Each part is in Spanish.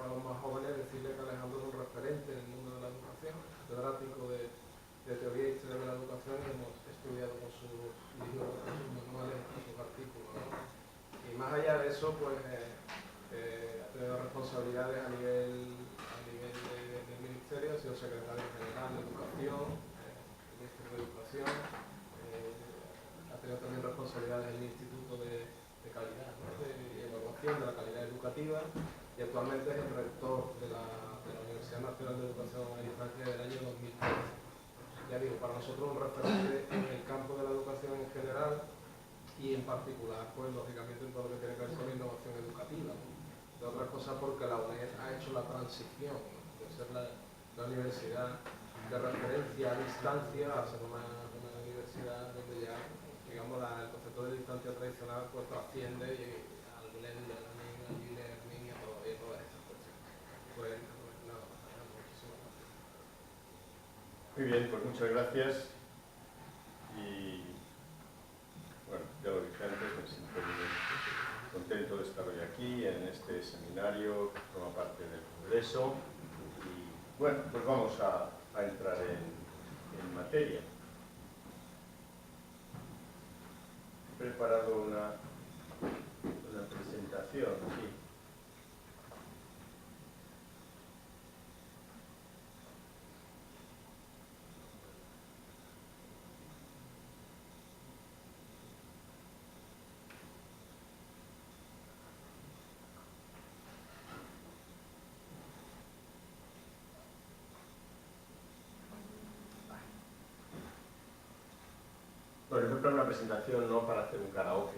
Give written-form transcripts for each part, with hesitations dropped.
los más jóvenes, decirle que Alejandro es un referente en el mundo de la educación, catedrático de teoría y historia de la educación, y hemos estudiado con sus libros, con sus manuales, con sus artículos, ¿no? Y más allá de eso, pues ha tenido responsabilidades a nivel del ministerio, ha sido secretario general de Educación, ministro de Educación, ha tenido también responsabilidades en el Instituto de Calidad, ¿no? de Evaluación de la Calidad Educativa, y actualmente es el rector de la Universidad Nacional de Educación a Distancia del año 2013. Ya digo, para nosotros un referente en el campo de la educación en general y en particular, pues lógicamente en todo lo que tiene que ver con la innovación educativa, ¿no? De otras cosas porque la UNED ha hecho la transición, ¿no? De ser la universidad de referencia a distancia a ser una universidad donde ya, digamos, el concepto de distancia tradicional pues trasciende al blended learning, al e-learning y a todas estas cuestiones. Pues nada más, muchísimas gracias. Muy bien, pues muchas gracias. Y bueno, ya lo dije antes, me siento muy contento de estar hoy aquí en este seminario que forma parte del Congreso. Y bueno, pues vamos a entrar en materia. He preparado una presentación aquí. Bueno, he preparado una presentación no para hacer un karaoke,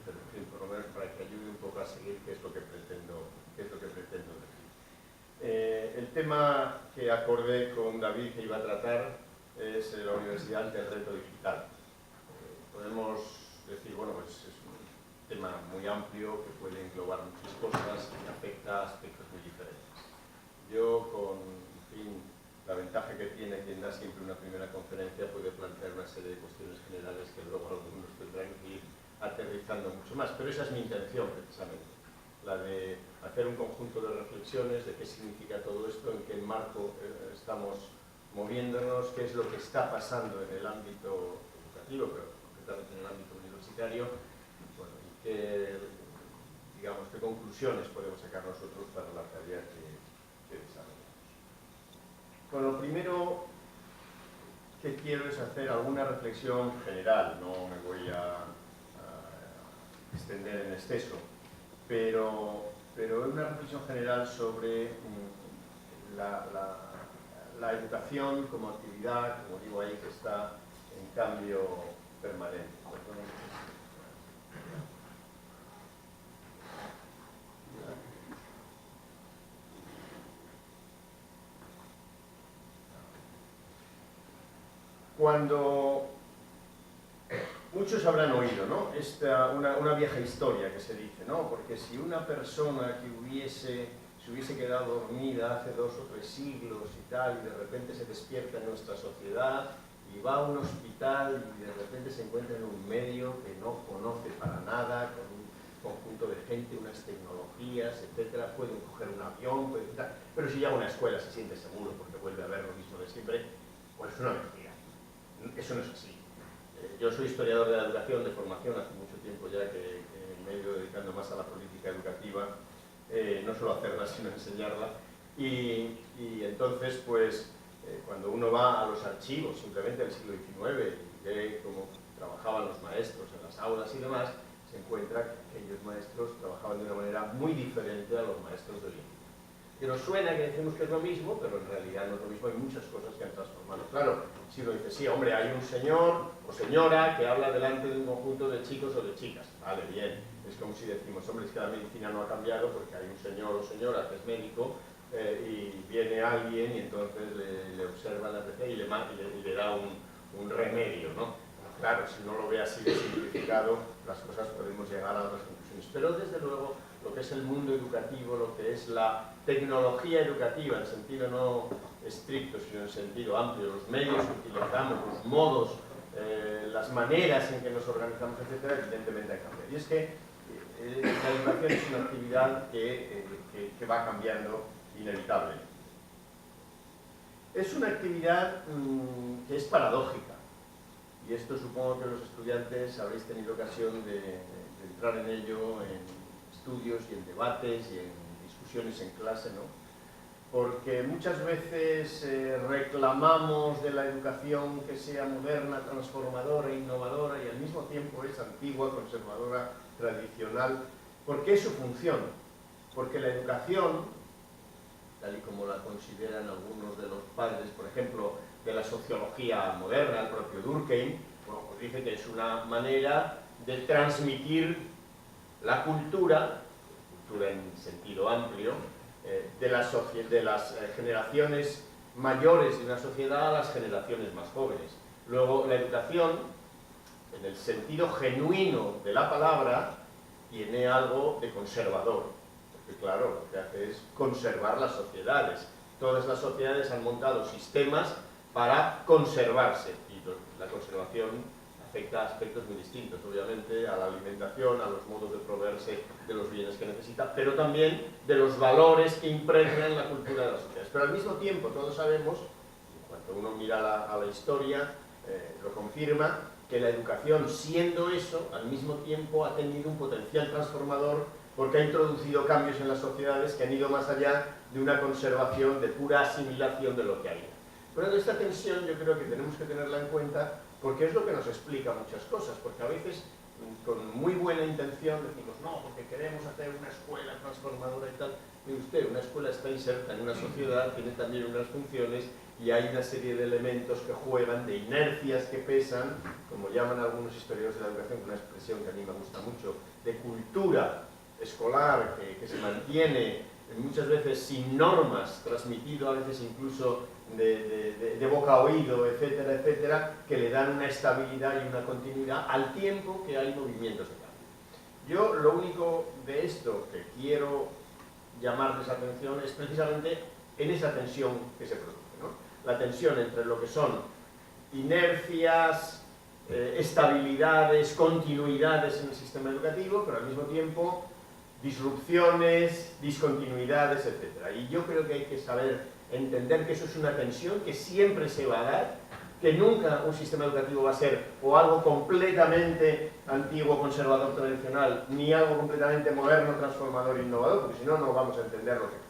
pero en fin, por lo menos para que ayude un poco a seguir qué es lo que pretendo decir. El tema que acordé con David que iba a tratar es la universidad ante el reto digital. Podemos decir, bueno, pues es un tema muy amplio que puede englobar muchas cosas y afecta a aspectos muy diferentes. Yo, con, en fin, la ventaja que tiene quien da siempre una primera conferencia, puede plantear una serie de cuestiones generales que luego algunos tendrán que ir aterrizando mucho más, pero esa es mi intención precisamente, la de hacer un conjunto de reflexiones de qué significa todo esto, en qué marco estamos moviéndonos, qué es lo que está pasando en el ámbito educativo, pero concretamente en el ámbito universitario, bueno, y qué, digamos, qué conclusiones podemos sacar nosotros para la tarea que desarrollamos. Bueno, lo primero que quiero es hacer alguna reflexión general, no me voy a extender en exceso, pero una reflexión general sobre la educación como actividad, como digo ahí, que está en cambio permanente. Cuando muchos habrán oído, ¿no? Una vieja historia que se dice, ¿no? Porque si una persona que se hubiese quedado dormida hace 2 o 3 siglos y tal, y de repente se despierta en nuestra sociedad y va a un hospital y de repente se encuentra en un medio que no conoce para nada, con un conjunto de gente, unas tecnologías, etcétera, pueden coger un avión, pero si llega a una escuela se siente seguro porque vuelve a ver lo mismo de siempre, pues es una mentira. Eso no es así. Yo soy historiador de la educación de formación hace mucho tiempo ya que me he ido dedicando más a la política educativa, no solo a hacerla sino a enseñarla, y entonces pues cuando uno va a los archivos simplemente del siglo XIX y ve cómo trabajaban los maestros en las aulas y demás, se encuentra que aquellos maestros trabajaban de una manera muy diferente a los maestros de hoy en día. Que nos suena que decimos que es lo mismo, pero en realidad no es lo mismo, hay muchas cosas que han transformado. Claro, si uno dice, sí, hombre, hay un señor o señora que habla delante de un conjunto de chicos o de chicas. Vale, bien, es como si decimos, hombre, es que la medicina no ha cambiado porque hay un señor o señora que es médico y viene alguien y entonces le observa la receta y le da un remedio, ¿no? Claro, si no lo ve así de simplificado, las cosas podemos llegar a otras conclusiones. Pero desde luego, lo que es el mundo educativo, lo que es la tecnología educativa, en sentido no estricto, sino en sentido amplio, los medios que utilizamos, los modos, las maneras en que nos organizamos, etcétera, evidentemente han cambiado. Y es que la educación es una actividad que va cambiando inevitablemente. Es una actividad que es paradójica, y esto supongo que los estudiantes habréis tenido ocasión de entrar en ello en estudios y en debates y en discusiones en clase, ¿no? Porque muchas veces reclamamos de la educación que sea moderna, transformadora, innovadora, y al mismo tiempo es antigua, conservadora, tradicional, porque es su función, porque la educación, tal y como la consideran algunos de los padres, por ejemplo, de la sociología moderna, el propio Durkheim, bueno, pues dice que es una manera de transmitir la cultura en sentido amplio, de las generaciones mayores de una sociedad a las generaciones más jóvenes. Luego, la educación, en el sentido genuino de la palabra, tiene algo de conservador, porque claro, lo que hace es conservar las sociedades. Todas las sociedades han montado sistemas para conservarse, y la conservación afecta a aspectos muy distintos, obviamente, a la alimentación, a los modos de proveerse de los bienes que necesita, pero también de los valores que impregnan la cultura de las sociedades. Pero al mismo tiempo, todos sabemos, en cuanto uno mira a la historia, lo confirma, que la educación, siendo eso, al mismo tiempo ha tenido un potencial transformador porque ha introducido cambios en las sociedades que han ido más allá de una conservación, de pura asimilación de lo que había. Por lo tanto, esta tensión yo creo que tenemos que tenerla en cuenta porque es lo que nos explica muchas cosas, porque a veces con muy buena intención decimos no, porque queremos hacer una escuela transformadora y tal. Mire usted, una escuela está inserta en una sociedad, tiene también unas funciones y hay una serie de elementos que juegan, de inercias que pesan, como llaman algunos historiadores de la educación, una expresión que a mí me gusta mucho, de cultura escolar que se mantiene muchas veces sin normas, transmitido a veces incluso de boca a oído, etcétera, etcétera, que le dan una estabilidad y una continuidad al tiempo que hay movimientos de cambio. Yo lo único de esto que quiero llamarles la atención es precisamente en esa tensión que se produce, ¿no? La tensión entre lo que son inercias, estabilidades, continuidades en el sistema educativo, pero al mismo tiempo disrupciones, discontinuidades, etc. Y yo creo que hay que saber entender que eso es una tensión que siempre se va a dar, que nunca un sistema educativo va a ser o algo completamente antiguo, conservador, tradicional, ni algo completamente moderno, transformador, innovador, porque si no, no vamos a entender lo que es.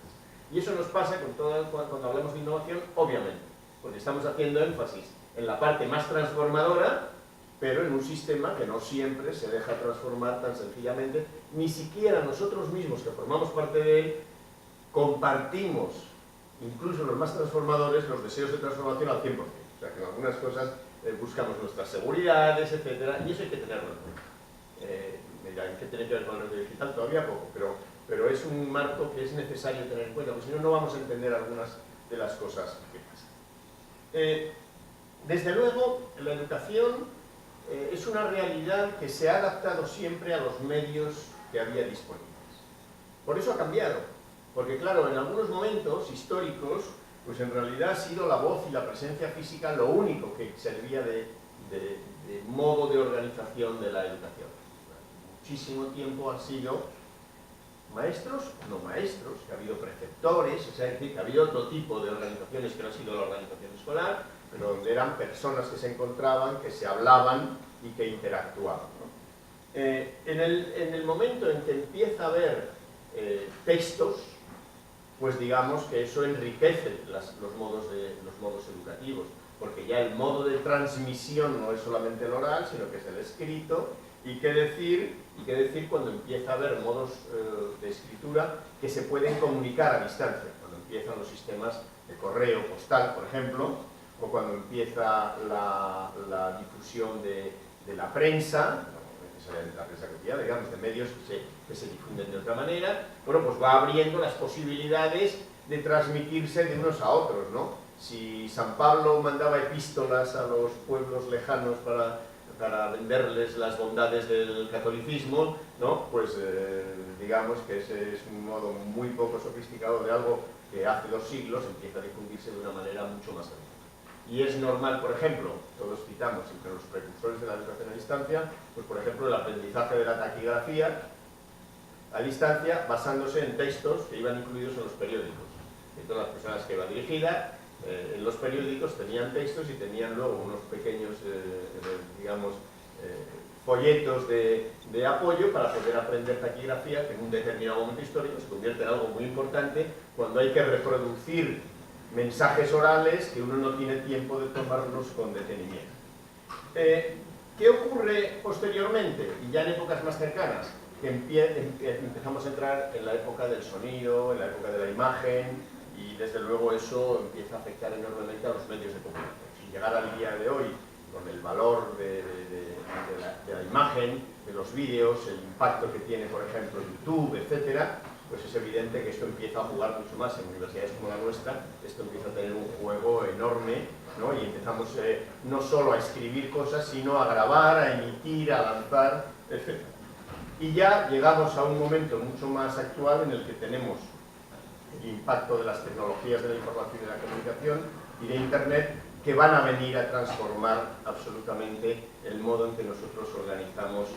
Y eso nos pasa con cuando hablamos de innovación, obviamente, porque estamos haciendo énfasis en la parte más transformadora, pero en un sistema que no siempre se deja transformar tan sencillamente, ni siquiera nosotros mismos que formamos parte de él, compartimos, incluso los más transformadores, los deseos de transformación al 100%. O sea, que en algunas cosas buscamos nuestras seguridades, etc. Y eso hay que tenerlo en cuenta. Me dirán, ¿qué tiene que ver con el reto digital? Todavía poco, pero es un marco que es necesario tener en cuenta, porque si no, no vamos a entender algunas de las cosas que pasan. Desde luego, la educación es una realidad que se ha adaptado siempre a los medios que había disponibles. Por eso ha cambiado, porque claro, en algunos momentos históricos, pues en realidad ha sido la voz y la presencia física lo único que servía de modo de organización de la educación. Muchísimo tiempo han sido maestros, no maestros, que ha habido preceptores, o sea, es decir, que ha habido otro tipo de organizaciones que no ha sido la organización escolar, pero donde eran personas que se encontraban, que se hablaban y que interactuaban, ¿no? En el momento en que empieza a haber textos, pues digamos que eso enriquece los modos educativos, porque ya el modo de transmisión no es solamente el oral, sino que es el escrito, y qué decir cuando empieza a haber modos de escritura que se pueden comunicar a distancia, cuando empiezan los sistemas de correo postal, por ejemplo, o cuando empieza la difusión de la prensa, no necesariamente la prensa cotidiana, digamos, de medios que se difunden de otra manera, bueno, pues va abriendo las posibilidades de transmitirse de unos a otros, ¿no? Si San Pablo mandaba epístolas a los pueblos lejanos para venderles las bondades del catolicismo, ¿no? Pues digamos que ese es un modo muy poco sofisticado de algo que hace 2 siglos empieza a difundirse de una manera mucho más amplia. Y es normal, por ejemplo, todos citamos entre los precursores de la educación a distancia, pues por ejemplo el aprendizaje de la taquigrafía, a distancia basándose en textos que iban incluidos en los periódicos. Y todas las personas que iba dirigida en los periódicos tenían textos y tenían luego unos pequeños, digamos, folletos de apoyo para poder aprender taquigrafía, que en un determinado momento histórico se convierte en algo muy importante cuando hay que reproducir mensajes orales que uno no tiene tiempo de tomarlos con detenimiento. ¿Qué ocurre posteriormente? Y ya en épocas más cercanas, que empezamos a entrar en la época del sonido, en la época de la imagen, y desde luego eso empieza a afectar enormemente a los medios de comunicación. Sin llegar al día de hoy, con el valor de la imagen, de los vídeos, el impacto que tiene, por ejemplo, YouTube, etcétera, pues es evidente que esto empieza a jugar mucho más en universidades como la nuestra. Esto empieza a tener un juego enorme, ¿no? Y empezamos no solo a escribir cosas, sino a grabar, a emitir, a lanzar, etc. Y ya llegamos a un momento mucho más actual en el que tenemos el impacto de las tecnologías de la información y de la comunicación y de Internet, que van a venir a transformar absolutamente el modo en que nosotros organizamos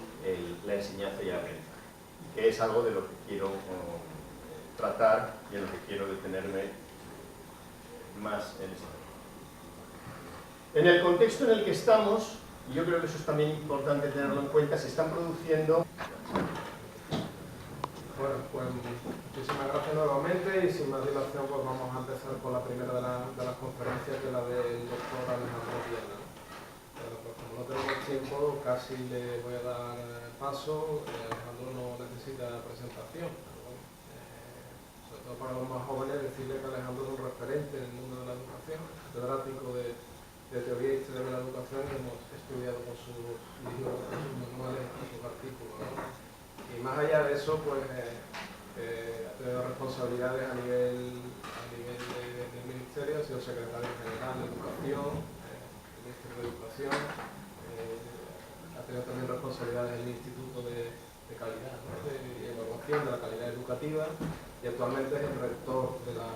la enseñanza y el aprendizaje, que es algo de lo que quiero tratar y en lo que quiero detenerme más en este momento. En el contexto en el que estamos, y yo creo que eso es también importante tenerlo en cuenta, se están produciendo... Bueno, pues muchísimas gracias nuevamente y sin más dilación pues vamos a empezar con la primera de las conferencias, que es la del doctor Alejandro Viana. Pero pues como no tenemos tiempo, casi le voy a dar paso. Alejandro no necesita presentación. Pero, sobre todo para los más jóvenes, decirle que Alejandro es un referente en el mundo de la educación, catedrático de teoría y historia de la educación, y hemos estudiado con sus libros, con sus manuales, con sus artículos, ¿no? Y más allá de eso, pues ha tenido responsabilidades a nivel del Ministerio, ha sido secretario general de Educación, Ministerio de Educación, ha tenido también responsabilidades en el Instituto de Calidad, ¿no? de Evaluación de la Calidad Educativa, y actualmente es el rector de la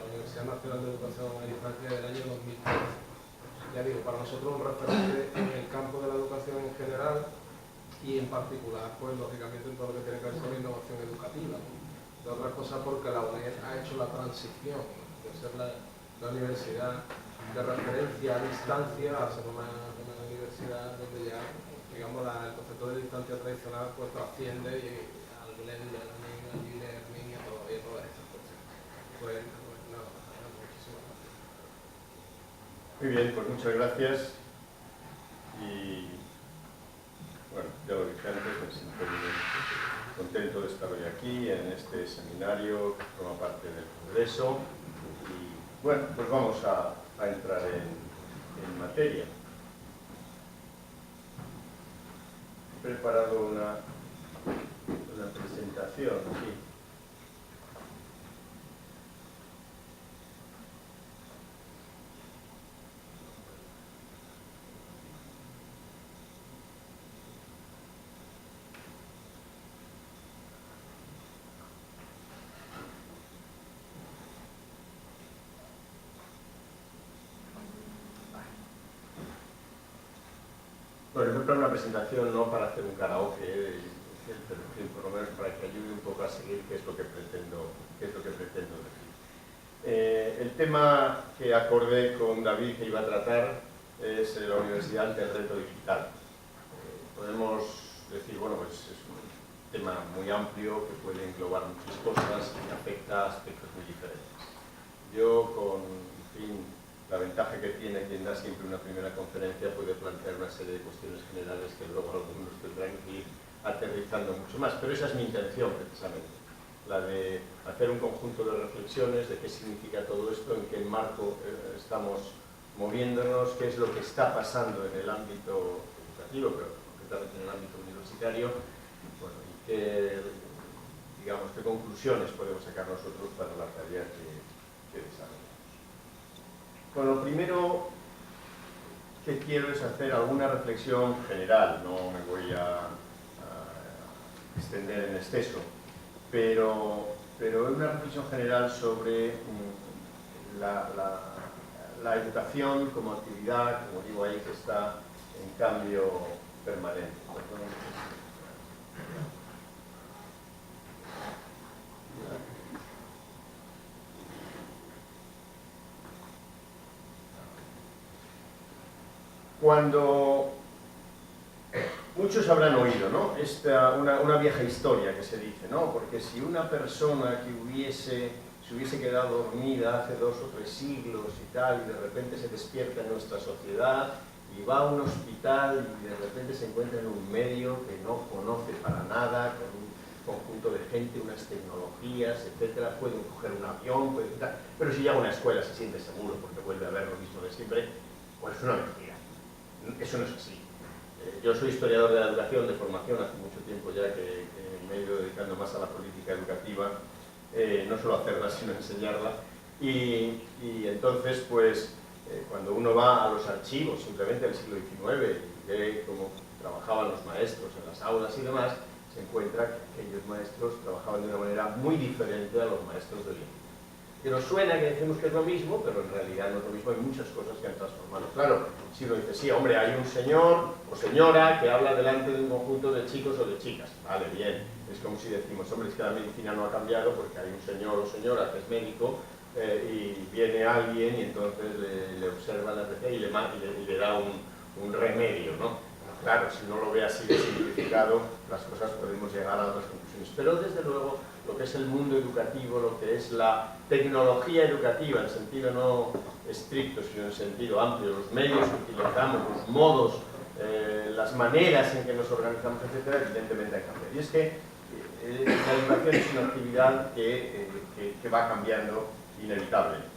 Universidad Nacional de Educación a Distancia del año 2013. Ya digo, para nosotros un referente en el campo de la educación en general, y en particular, pues lógicamente en todo lo que tiene que ver con la innovación educativa, ¿no? De otras cosas porque la UNED ha hecho la transición, ¿no? De ser la universidad de referencia a distancia a ser una universidad donde ya, digamos, el concepto de distancia tradicional pues trasciende al blend learning, al e-learning y a todas estas cuestiones. Pues nada, muchísimas gracias. Muy bien, pues muchas gracias. Y bueno, ya lo dije antes, me siento muy contento de estar hoy aquí en este seminario que forma parte del Congreso. Y bueno, pues vamos a entrar en materia. He preparado una presentación aquí. Bueno, he preparado una presentación no para hacer un karaoke, pero por lo menos para que ayude un poco a seguir qué es lo que pretendo decir. El tema que acordé con David que iba a tratar es la universidad ante el reto digital. Podemos decir, bueno, pues es un tema muy amplio que puede englobar muchas cosas y afecta a aspectos muy diferentes. Yo, con, en fin, la ventaja que tiene quien da siempre una primera conferencia, puede plantear una serie de cuestiones generales que luego algunos tendrán que ir aterrizando mucho más, pero esa es mi intención precisamente, la de hacer un conjunto de reflexiones de qué significa todo esto, en qué marco estamos moviéndonos, qué es lo que está pasando en el ámbito educativo, pero concretamente en el ámbito universitario, bueno, y qué, digamos, qué conclusiones podemos sacar nosotros para la tarea que desarrollamos. Bueno, lo primero que quiero es hacer alguna reflexión general, no me voy a extender en exceso, pero una reflexión general sobre la educación como actividad, como digo ahí, que está en cambio permanente. Cuando muchos habrán oído, ¿no? Una vieja historia que se dice, ¿no? Porque si una persona que se hubiese quedado dormida hace 2 o 3 siglos y tal, y de repente se despierta en nuestra sociedad y va a un hospital y de repente se encuentra en un medio que no conoce para nada, con un conjunto de gente, unas tecnologías, etcétera, pueden coger un avión, pero si llega a una escuela se siente seguro porque vuelve a ver lo mismo de siempre, pues es una mentira. Eso no es así. Yo soy historiador de la educación, de formación, hace mucho tiempo ya que me he ido dedicando más a la política educativa, no solo hacerla, sino enseñarla, y entonces, pues, cuando uno va a los archivos, simplemente del siglo XIX, y ve cómo trabajaban los maestros en las aulas y demás, se encuentra que aquellos maestros trabajaban de una manera muy diferente a los maestros de hoy. Que nos suena que decimos que es lo mismo, pero en realidad no es lo mismo, hay muchas cosas que han transformado. Claro, si uno dice, sí, hombre, hay un señor o señora que habla delante de un conjunto de chicos o de chicas. Vale, bien, es como si decimos, hombre, es que la medicina no ha cambiado porque hay un señor o señora que es médico y viene alguien y entonces le observa la receta y le da un remedio, ¿no? Claro, si no lo ve así de simplificado, las cosas podemos llegar a otras conclusiones. Pero desde luego, lo que es el mundo educativo, lo que es la tecnología educativa, en sentido no estricto, sino en sentido amplio, los medios que utilizamos, los modos, las maneras en que nos organizamos, etcétera, evidentemente hay que cambiar. Y es que la educación es una actividad que va cambiando inevitablemente.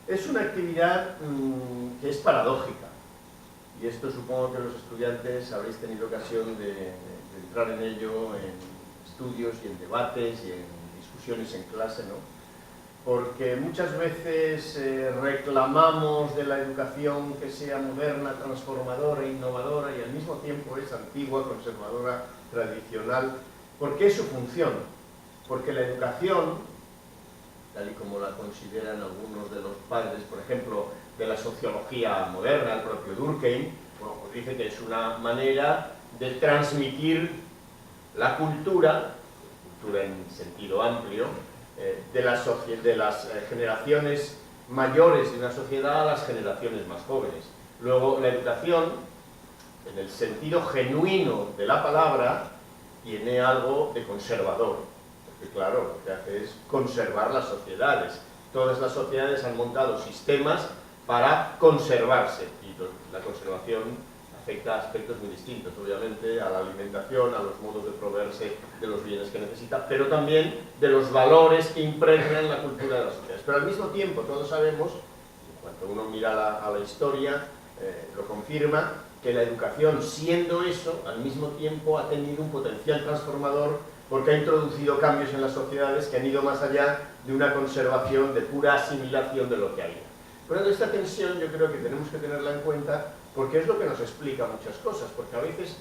Es una actividad que es paradójica. Y esto supongo que los estudiantes habréis tenido ocasión de entrar en ello en estudios y en debates y en discusiones en clase, ¿no? Porque muchas veces reclamamos de la educación que sea moderna, transformadora, innovadora y al mismo tiempo es antigua, conservadora, tradicional, porque es su función. Porque la educación, tal y como la consideran algunos de los padres, por ejemplo, de la sociología moderna, el propio Durkheim, bueno, pues dice que es una manera de transmitir la cultura en sentido amplio, de las generaciones mayores de una sociedad a las generaciones más jóvenes. Luego, la educación, en el sentido genuino de la palabra, tiene algo de conservador, porque claro, lo que hace es conservar las sociedades. Todas las sociedades han montado sistemas para conservarse, y la conservación afecta a aspectos muy distintos, obviamente, a la alimentación, a los modos de proveerse de los bienes que necesita, pero también de los valores que impregnan la cultura de las sociedades. Pero al mismo tiempo, todos sabemos, en cuanto uno mira a la historia, lo confirma, que la educación, siendo eso, al mismo tiempo ha tenido un potencial transformador porque ha introducido cambios en las sociedades que han ido más allá de una conservación, de pura asimilación de lo que había. Por lo tanto, esta tensión yo creo que tenemos que tenerla en cuenta porque es lo que nos explica muchas cosas, porque a veces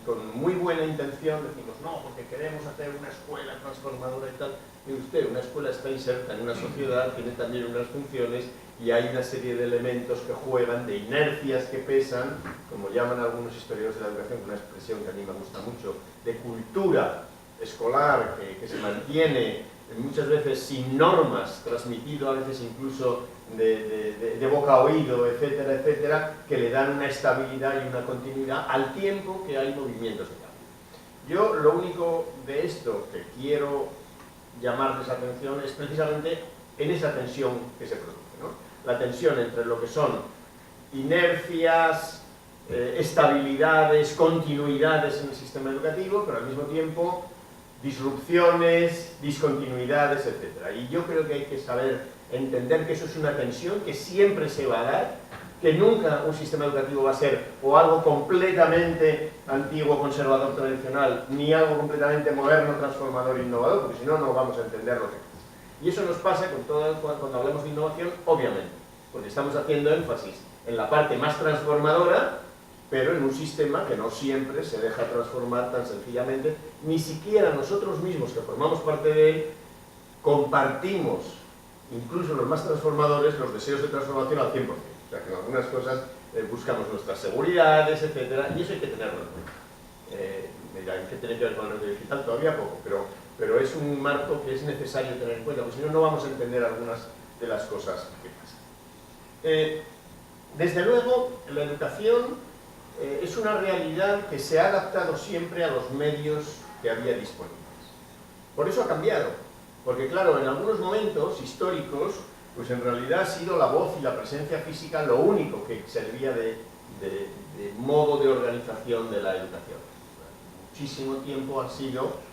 con muy buena intención decimos no, porque queremos hacer una escuela transformadora y tal. Y usted, una escuela está inserta en una sociedad, tiene también unas funciones y hay una serie de elementos que juegan, de inercias que pesan, como llaman algunos historiadores de la educación, una expresión que a mí me gusta mucho, de cultura escolar que se mantiene muchas veces sin normas, transmitido a veces incluso de boca a oído, etcétera, etcétera, que le dan una estabilidad y una continuidad al tiempo que hay movimientos de cambio. Yo lo único de esto que quiero llamarles la atención es precisamente en esa tensión que se produce, ¿no? La tensión entre lo que son inercias, estabilidades, continuidades en el sistema educativo, pero al mismo tiempo disrupciones, discontinuidades, etc. Y yo creo que hay que saber entender que eso es una tensión que siempre se va a dar, que nunca un sistema educativo va a ser o algo completamente antiguo, conservador, tradicional, ni algo completamente moderno, transformador, innovador, porque si no, no vamos a entender lo que es. Y eso nos pasa con cuando hablamos de innovación, obviamente, porque estamos haciendo énfasis en la parte más transformadora, pero en un sistema que no siempre se deja transformar tan sencillamente, ni siquiera nosotros mismos que formamos parte de él, compartimos, incluso los más transformadores, los deseos de transformación al 100%. O sea que en algunas cosas buscamos nuestras seguridades, etc. Y eso hay que tenerlo en cuenta. Me dirán, ¿qué tiene que ver con el reto digital? Todavía poco, pero es un marco que es necesario tener en cuenta, porque si no, no vamos a entender algunas de las cosas que pasan. Desde luego, la educación es una realidad que se ha adaptado siempre a los medios que había disponibles. Por eso ha cambiado, porque claro, en algunos momentos históricos, pues en realidad ha sido la voz y la presencia física lo único que servía de modo de organización de la educación. Muchísimo tiempo han sido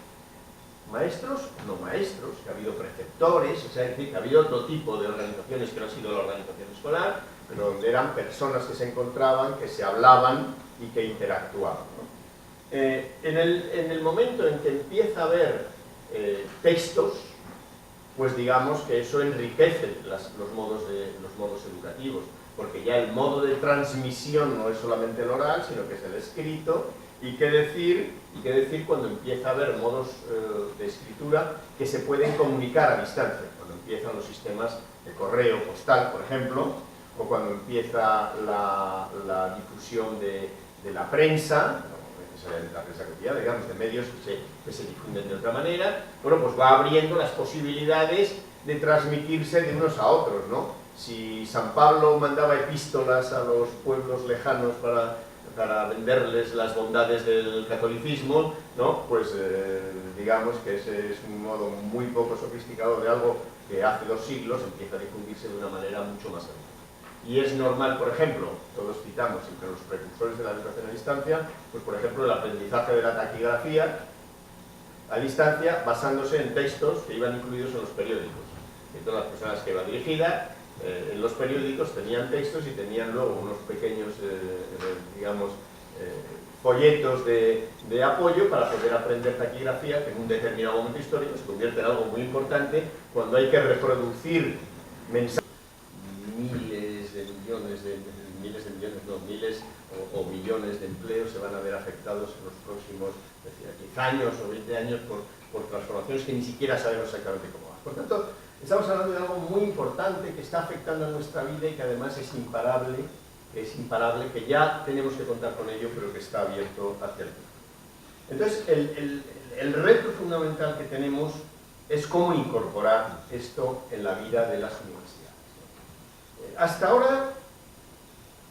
maestros, no maestros, que ha habido preceptores, o sea, es decir, que ha habido otro tipo de organizaciones que no ha sido la organización escolar, pero donde eran personas que se encontraban, que se hablaban y que interactuaban, ¿no? En el momento en que empieza a haber textos, pues digamos que eso enriquece los modos educativos, porque ya el modo de transmisión no es solamente el oral, sino que es el escrito. Y qué decir cuando empieza a haber modos de escritura que se pueden comunicar a distancia, cuando empiezan los sistemas de correo postal, por ejemplo, o cuando empieza la difusión de la prensa, no necesariamente la prensa cotidiana, digamos, de medios que se difunden de otra manera. Bueno, pues va abriendo las posibilidades de transmitirse de unos a otros, ¿no? Si San Pablo mandaba epístolas a los pueblos lejanos para venderles las bondades del catolicismo, ¿no? Pues digamos que ese es un modo muy poco sofisticado de algo que hace 2 siglos empieza a difundirse de una manera mucho más amplia. Y es normal, por ejemplo, todos citamos entre los precursores de la educación a distancia, pues por ejemplo el aprendizaje de la taquigrafía a distancia basándose en textos que iban incluidos en los periódicos. Y todas las personas que iba dirigida en los periódicos tenían textos y tenían luego unos pequeños, digamos, folletos de apoyo para poder aprender taquigrafía, que en un determinado momento histórico se convierte en algo muy importante cuando hay que reproducir mensajes. Miles o millones de empleos se van a ver afectados en los próximos 10 años o 20 años por transformaciones que ni siquiera sabemos exactamente cómo van. Por tanto, estamos hablando de algo muy importante que está afectando a nuestra vida y que además es imparable, que ya tenemos que contar con ello, pero que está abierto hacia el futuro. Entonces, el reto fundamental que tenemos es cómo incorporar esto en la vida de las universidades. Hasta ahora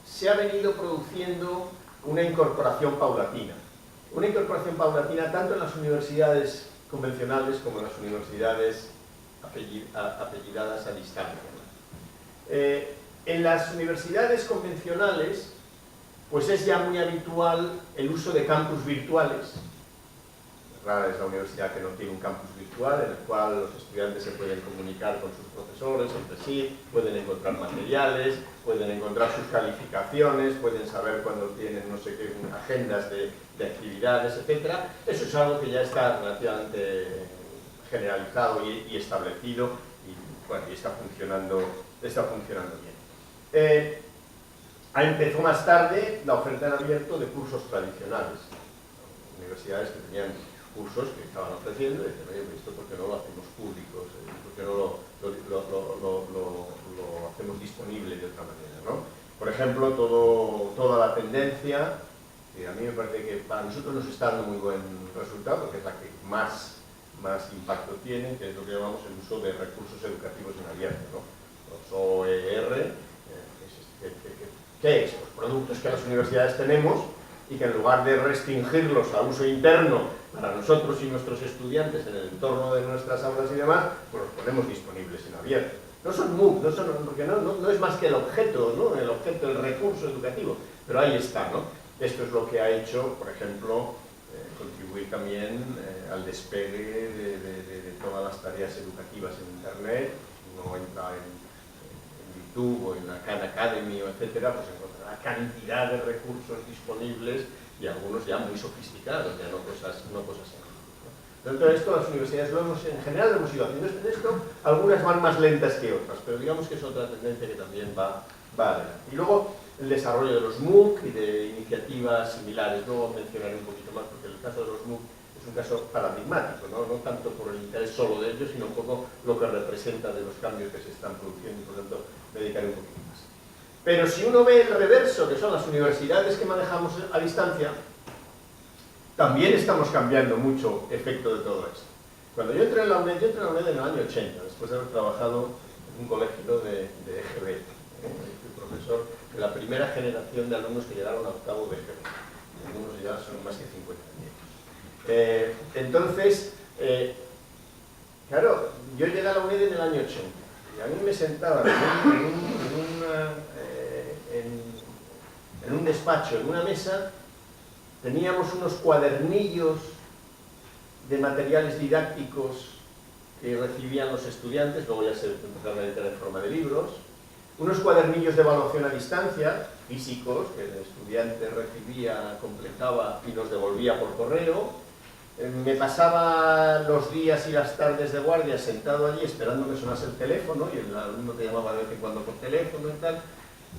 se ha venido produciendo una incorporación paulatina tanto en las universidades convencionales como en las universidades apellidadas a distancia. En las universidades convencionales, pues es ya muy habitual el uso de campus virtuales. Rara es la universidad que no tiene un campus virtual en el cual los estudiantes se pueden comunicar con sus profesores entre sí, pueden encontrar materiales, pueden encontrar sus calificaciones, pueden saber cuando tienen no sé qué agendas de actividades, etc. Eso es algo que ya está relativamente generalizado y establecido y, bueno, y está funcionando bien. Empezó más tarde la oferta en abierto de cursos tradicionales. Universidades que tenían cursos que estaban ofreciendo y decían, oye, esto ¿por qué no lo hacemos públicos? ¿Por qué no lo hacemos disponible de otra manera, ¿no? Por ejemplo, toda la tendencia, que a mí me parece que para nosotros nos está dando muy buen resultado, porque es la que más impacto tiene, que es lo que llamamos el uso de recursos educativos en abierto, ¿no? Los OER, ¿qué es? Pues productos que las universidades tenemos y que en lugar de restringirlos a uso interno para nosotros y nuestros estudiantes en el entorno de nuestras aulas y demás, pues los ponemos disponibles en abierto. No son MOOC, porque no es más que el objeto, ¿no? El objeto, el recurso educativo, pero ahí está, ¿no? Esto es lo que ha hecho, por ejemplo, contribuir también al despegue de todas las tareas educativas en Internet. Uno entra en YouTube o en la Khan Academy, etcétera, pues encontrará cantidad de recursos disponibles y algunos ya muy sofisticados, ya no cosas sencillas. Dentro de esto, las universidades en general lo hemos ido haciendo esto, algunas van más lentas que otras, pero digamos que es otra tendencia que también va adelante. Y luego, el desarrollo de los MOOC y de iniciativas similares. Luego mencionaré un poquito más, porque el caso de los MOOC es un caso paradigmático, no tanto por el interés solo de ellos, sino un poco lo que representa de los cambios que se están produciendo, y por lo tanto dedicaré un poquito más. Pero si uno ve el reverso, que son las universidades que manejamos a distancia, también estamos cambiando mucho efecto de todo esto. Cuando yo entré en la UNED, en el año 80, después de haber trabajado en un colegio de EGB, fui profesor de la primera generación de alumnos que llegaron a octavo de GB. Algunos ya son más que 50 años. Entonces, claro, yo llegué a la UNED en el año 80 y a mí me sentaban en un despacho, en una mesa, teníamos unos cuadernillos de materiales didácticos que recibían los estudiantes, luego ya se empezaron a editar en forma de libros, unos cuadernillos de evaluación a distancia, físicos, que el estudiante recibía, completaba y nos devolvía por correo. Me pasaba los días y las tardes de guardia sentado allí esperando que sonase el teléfono, y el alumno te llamaba de vez en cuando por teléfono y tal.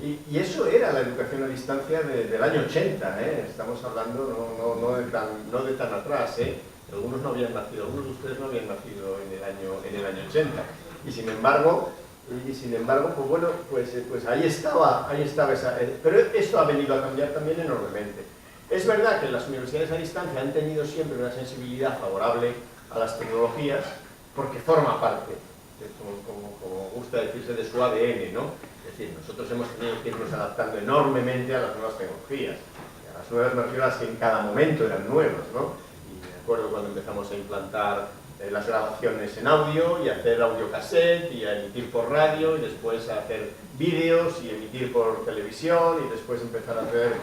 Y eso era la educación a distancia del año 80, estamos hablando no de tan atrás, algunos no habían nacido, algunos de ustedes no habían nacido en el año 80, y sin embargo, pues bueno, pues ahí estaba esa, pero esto ha venido a cambiar también enormemente. Es verdad que las universidades a distancia han tenido siempre una sensibilidad favorable a las tecnologías, porque forma parte, como gusta decirse, de su ADN, ¿no? Es decir, nosotros hemos tenido que irnos adaptando enormemente a las nuevas tecnologías. A las nuevas me refiero a las que en cada momento eran nuevas, ¿no? Y me acuerdo cuando empezamos a implantar las grabaciones en audio y a hacer audiocassette y a emitir por radio y después a hacer vídeos y emitir por televisión y después empezar a hacer,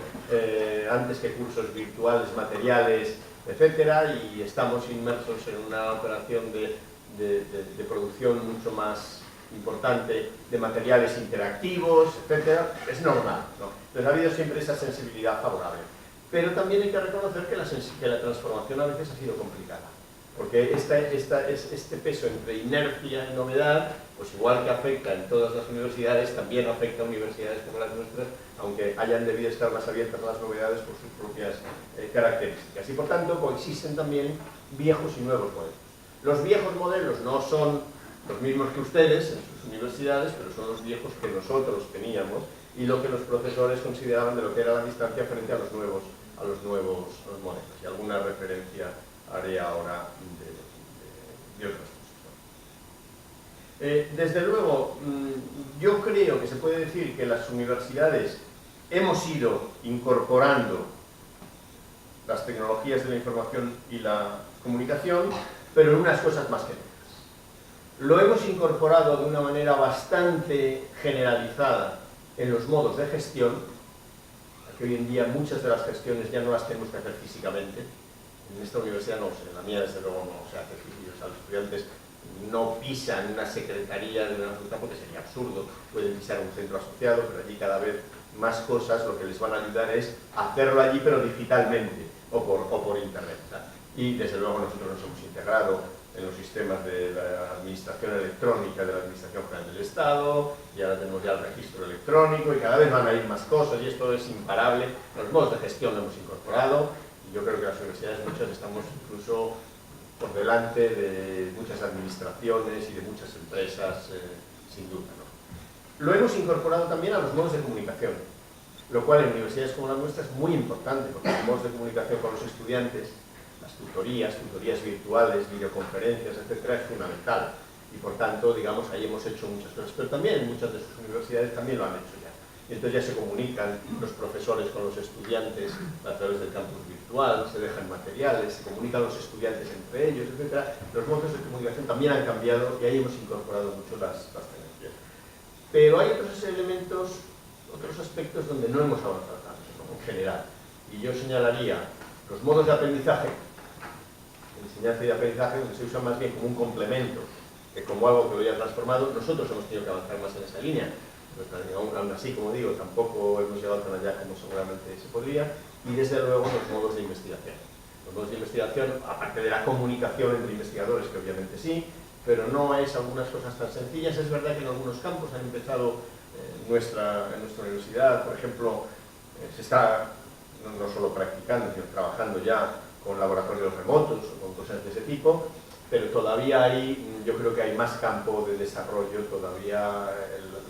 antes que cursos virtuales, materiales, etcétera, y estamos inmersos en una operación de producción mucho más importante de materiales interactivos, etcétera. Es normal, ¿no? Entonces ha habido siempre esa sensibilidad favorable. Pero también hay que reconocer que la transformación a veces ha sido complicada, porque este peso entre inercia y novedad, pues igual que afecta en todas las universidades, también afecta a universidades como las nuestras, aunque hayan debido estar más abiertas a las novedades por sus propias características. Y por tanto coexisten también viejos y nuevos modelos. Los viejos modelos no son los mismos que ustedes en sus universidades, pero son los viejos que nosotros teníamos y lo que los profesores consideraban de lo que era la distancia frente a los nuevos modelos. Y alguna referencia haré ahora de otras cosas. Desde luego, yo creo que se puede decir que las universidades hemos ido incorporando las tecnologías de la información y la comunicación, pero en unas cosas más que otras. Lo hemos incorporado de una manera bastante generalizada en los modos de gestión, que hoy en día muchas de las gestiones ya no las tenemos que hacer físicamente. En esta universidad no sé, en la mía desde luego no se hace físico, o sea, los estudiantes no pisan una secretaría de una facultad porque sería absurdo, pueden pisar un centro asociado, pero allí cada vez más cosas lo que les van a ayudar es hacerlo allí pero digitalmente o por internet, ¿sabes? Y desde luego nosotros nos hemos integrado en los sistemas de la administración electrónica de la Administración General del Estado, y ahora tenemos ya el registro electrónico y cada vez van a ir más cosas y esto es imparable. Los modos de gestión lo hemos incorporado y yo creo que las universidades muchas estamos incluso por delante de muchas administraciones y de muchas empresas, sin duda, ¿no? Lo hemos incorporado también a los modos de comunicación, lo cual en universidades como la nuestra es muy importante, porque los modos de comunicación con los estudiantes, las tutorías virtuales, videoconferencias, etcétera, es fundamental. Y por tanto, digamos, ahí hemos hecho muchas cosas, pero también muchas de sus universidades también lo han hecho ya. Y entonces ya se comunican los profesores con los estudiantes a través del campus virtual, se dejan materiales, se comunican los estudiantes entre ellos, etcétera. Los modos de comunicación también han cambiado y ahí hemos incorporado mucho las tecnologías. Pero hay otros elementos, otros aspectos donde no hemos avanzado tanto, ¿no? En general. Y yo señalaría los modos de aprendizaje, enseñanza y aprendizaje, donde se usa más bien como un complemento que como algo que lo haya transformado. Nosotros hemos tenido que avanzar más en esa línea, pero aún así, como digo, tampoco hemos llegado tan allá como seguramente se podría. Y desde luego los modos de investigación. Los modos de investigación, aparte de la comunicación entre investigadores, que obviamente sí, pero no es algunas cosas tan sencillas. Es verdad que en algunos campos han empezado en nuestra universidad, por ejemplo, se está no solo practicando, sino trabajando ya con laboratorios remotos o con cosas de ese tipo, pero todavía yo creo que hay más campo de desarrollo, todavía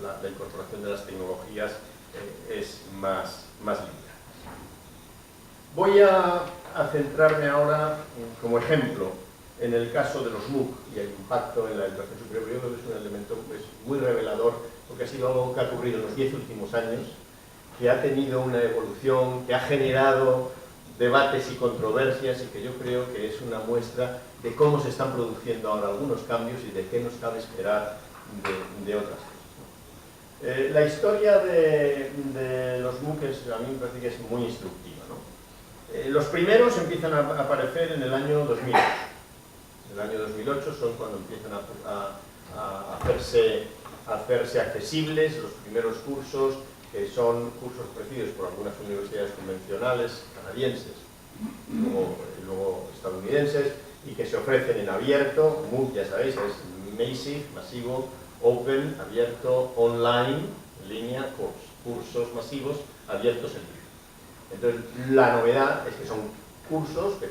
la incorporación de las tecnologías es más limitada. Voy a centrarme ahora, como ejemplo, en el caso de los MOOC y el impacto en la educación superior, yo creo que es un elemento muy revelador, porque ha sido algo que ha ocurrido en los 10 últimos años, que ha tenido una evolución, que ha generado debates y controversias, y que yo creo que es una muestra de cómo se están produciendo ahora algunos cambios y de qué nos cabe esperar de otras cosas. La historia de los MOOC a mí me parece que es muy instructiva, ¿no? Los primeros empiezan a aparecer en el año 2008. En el año 2008 son cuando empiezan a hacerse accesibles los primeros cursos, que son cursos ofrecidos por algunas universidades convencionales canadienses y luego estadounidenses, y que se ofrecen en abierto. MOOC, ya sabéis, es Massive, masivo, Open, abierto, online, en línea, cursos masivos abiertos en línea. Entonces, la novedad es que son cursos que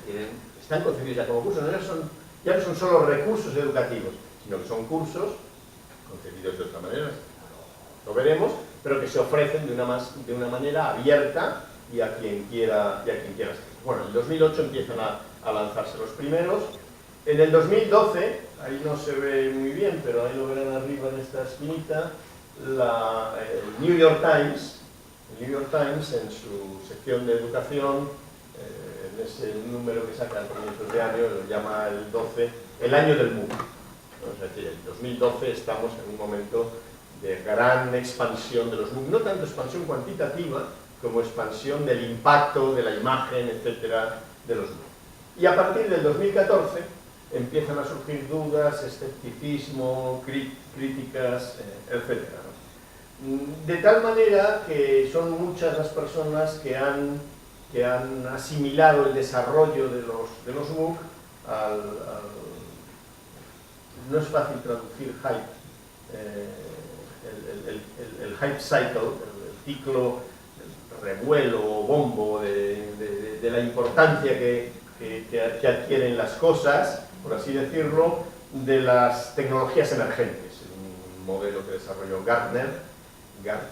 están concebidos ya como cursos, ya no son solo recursos educativos, sino que son cursos concebidos de otra manera, lo veremos, pero que se ofrecen de una manera abierta y a quien quiera seguir. Bueno, en el 2008 empiezan a lanzarse los primeros. En el 2012, ahí no se ve muy bien, pero ahí lo verán arriba en esta esquinita, el New York Times, en su sección de educación, en ese número que saca a comienzos de año, lo llama el 12, el año del MOOC. Es decir, en 2012 estamos en un momento de gran expansión de los MOOC, no tanto expansión cuantitativa como expansión del impacto, de la imagen, etcétera, de los MOOC. Y a partir del 2014 empiezan a surgir dudas, escepticismo, críticas, etcétera, ¿no? De tal manera que son muchas las personas que han asimilado el desarrollo de los MOOC no es fácil traducir hype, el hype cycle, el ciclo, el revuelo o bombo de la importancia que adquieren las cosas, por así decirlo, de las tecnologías emergentes. Un modelo que desarrolló Gartner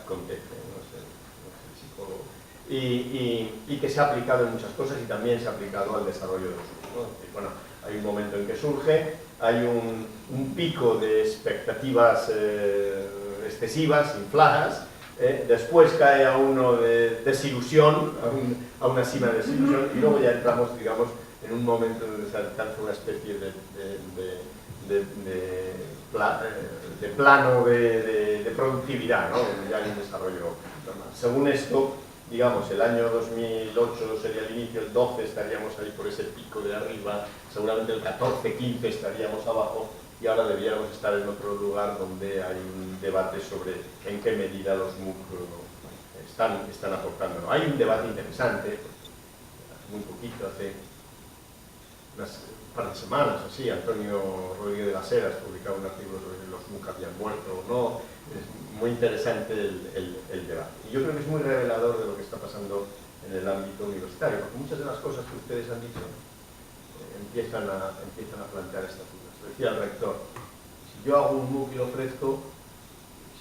con T, no sé el psicólogo, y que se ha aplicado en muchas cosas y también se ha aplicado al desarrollo de los MOOC, ¿no? Y bueno, hay un momento en que surge, hay un pico de expectativas excesivas, infladas, después cae a uno de desilusión, a una cima de desilusión, y luego ya entramos, digamos, en un momento donde se alcanza una especie de plano de productividad, ¿no? Donde ya hay un desarrollo normal. Según esto, digamos, el año 2008 sería el inicio, el 12 estaríamos ahí por ese pico de arriba, seguramente el 14, 15 estaríamos abajo, y ahora debiéramos estar en otro lugar donde hay un debate sobre en qué medida los MOOC están aportando, ¿no? Hay un debate interesante, muy poquito, hace unas par de semanas, así, Antonio Rodríguez de las Heras publicaba un artículo sobre si los MOOC habían muerto o no. Es muy interesante el debate. Y yo creo que es muy revelador de lo que está pasando en el ámbito universitario, porque muchas de las cosas que ustedes han dicho empiezan a plantear estas dudas. Decía el rector, si yo hago un MOOC y lo ofrezco,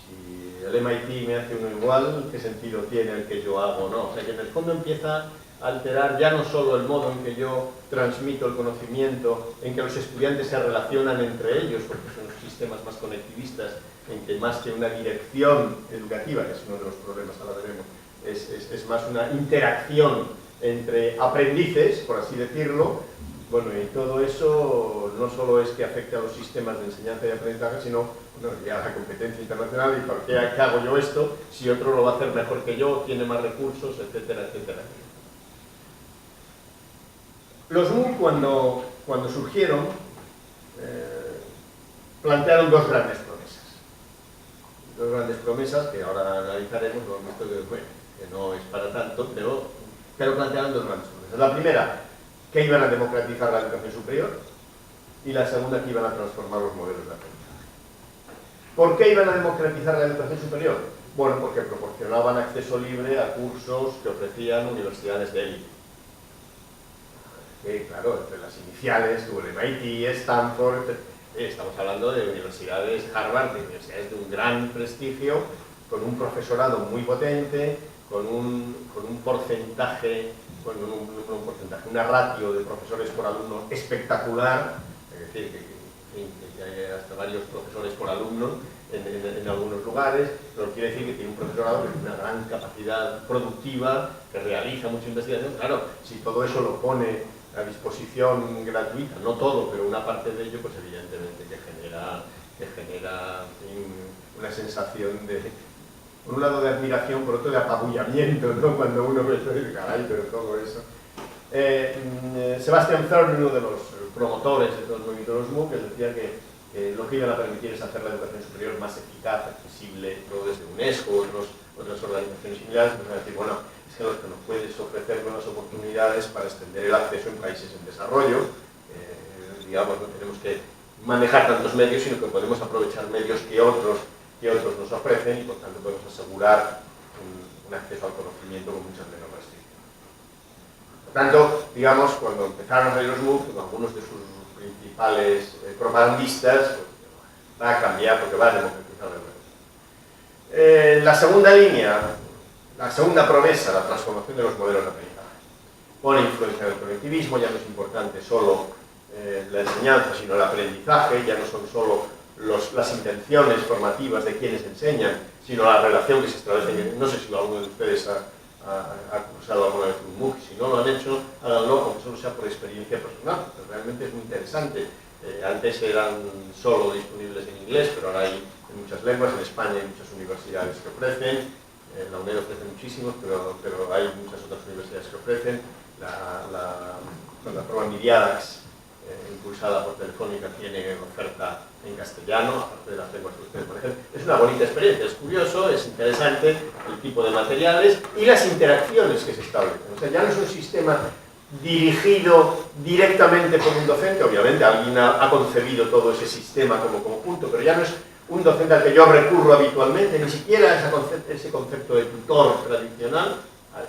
si el MIT me hace uno igual, ¿qué sentido tiene el que yo hago? No, o sea que en el fondo empieza a alterar ya no solo el modo en que yo transmito el conocimiento, en que los estudiantes se relacionan entre ellos, porque son sistemas más conectivistas, en que más que una dirección educativa, que es uno de los problemas, ahora veremos, es más una interacción entre aprendices, por así decirlo. Bueno, y todo eso no solo es que afecte a los sistemas de enseñanza y aprendizaje, sino ya la competencia internacional y por qué hago yo esto si otro lo va a hacer mejor que yo, tiene más recursos, etcétera, etcétera. Los MOOC, cuando surgieron, plantearon dos grandes promesas. Dos grandes promesas que ahora analizaremos, lo hemos visto que no es para tanto, pero plantearon dos grandes promesas. La primera, que iban a democratizar la educación superior, y la segunda, que iban a transformar los modelos de aprendizaje. ¿Por qué iban a democratizar la educación superior? Bueno, porque proporcionaban acceso libre a cursos que ofrecían universidades de élite. Claro, entre las iniciales, tuvo el MIT, Stanford, estamos hablando de universidades Harvard, de universidades de un gran prestigio, con un profesorado muy potente, con un porcentaje, una ratio de profesores por alumno espectacular, Es decir, que hay hasta varios profesores por alumno en algunos lugares, pero quiere decir que tiene un profesorado que tiene una gran capacidad productiva, que realiza mucha investigación. Claro, si todo eso lo pone a disposición gratuita, no todo, pero una parte de ello, pues evidentemente que genera una sensación de, por un lado de admiración, por otro de apabullamiento, ¿no? Cuando uno ve esto y dice, caray, pero todo eso. Sebastian Thorne, uno de los promotores de todo el movimiento de los MOOC, decía que lo que iban a permitir es hacer la educación superior más eficaz, accesible, todo desde UNESCO, otras organizaciones similares, pues van a decir, bueno, es que lo que nos puedes ofrecer nuevas oportunidades para extender el acceso en países en desarrollo, digamos, no tenemos que manejar tantos medios, sino que podemos aprovechar medios que otros nos ofrecen y por tanto podemos asegurar un acceso al conocimiento con muchas menos restricciones. Por tanto, digamos, cuando empezaron a salir los MOOC, algunos de sus principales propagandistas, pues, va a cambiar porque va a democratizar el mundo. La segunda línea, la segunda promesa, la transformación de los modelos de aprendizaje. Pone influencia del colectivismo, ya no es importante solo la enseñanza, sino el aprendizaje, ya no son solo las intenciones formativas de quienes enseñan, sino la relación que se establece. No sé si alguno de ustedes ha cursado alguna vez un MOOC, si no lo han hecho, háganlo, aunque solo sea por experiencia personal, porque realmente es muy interesante. Antes eran solo disponibles en inglés, pero ahora hay en muchas lenguas, en España hay muchas universidades que ofrecen, la UNED ofrece muchísimos, pero hay muchas otras universidades que ofrecen. La plataforma Miriadax, impulsada por Telefónica, tiene oferta en castellano, aparte de las lenguas que ustedes manejan. Es una bonita experiencia, es curioso, es interesante el tipo de materiales y las interacciones que se establecen. O sea, ya no es un sistema dirigido directamente por un docente, obviamente alguien ha concebido todo ese sistema como conjunto, pero ya no es un docente al que yo recurro habitualmente, ni siquiera ese concepto de tutor tradicional,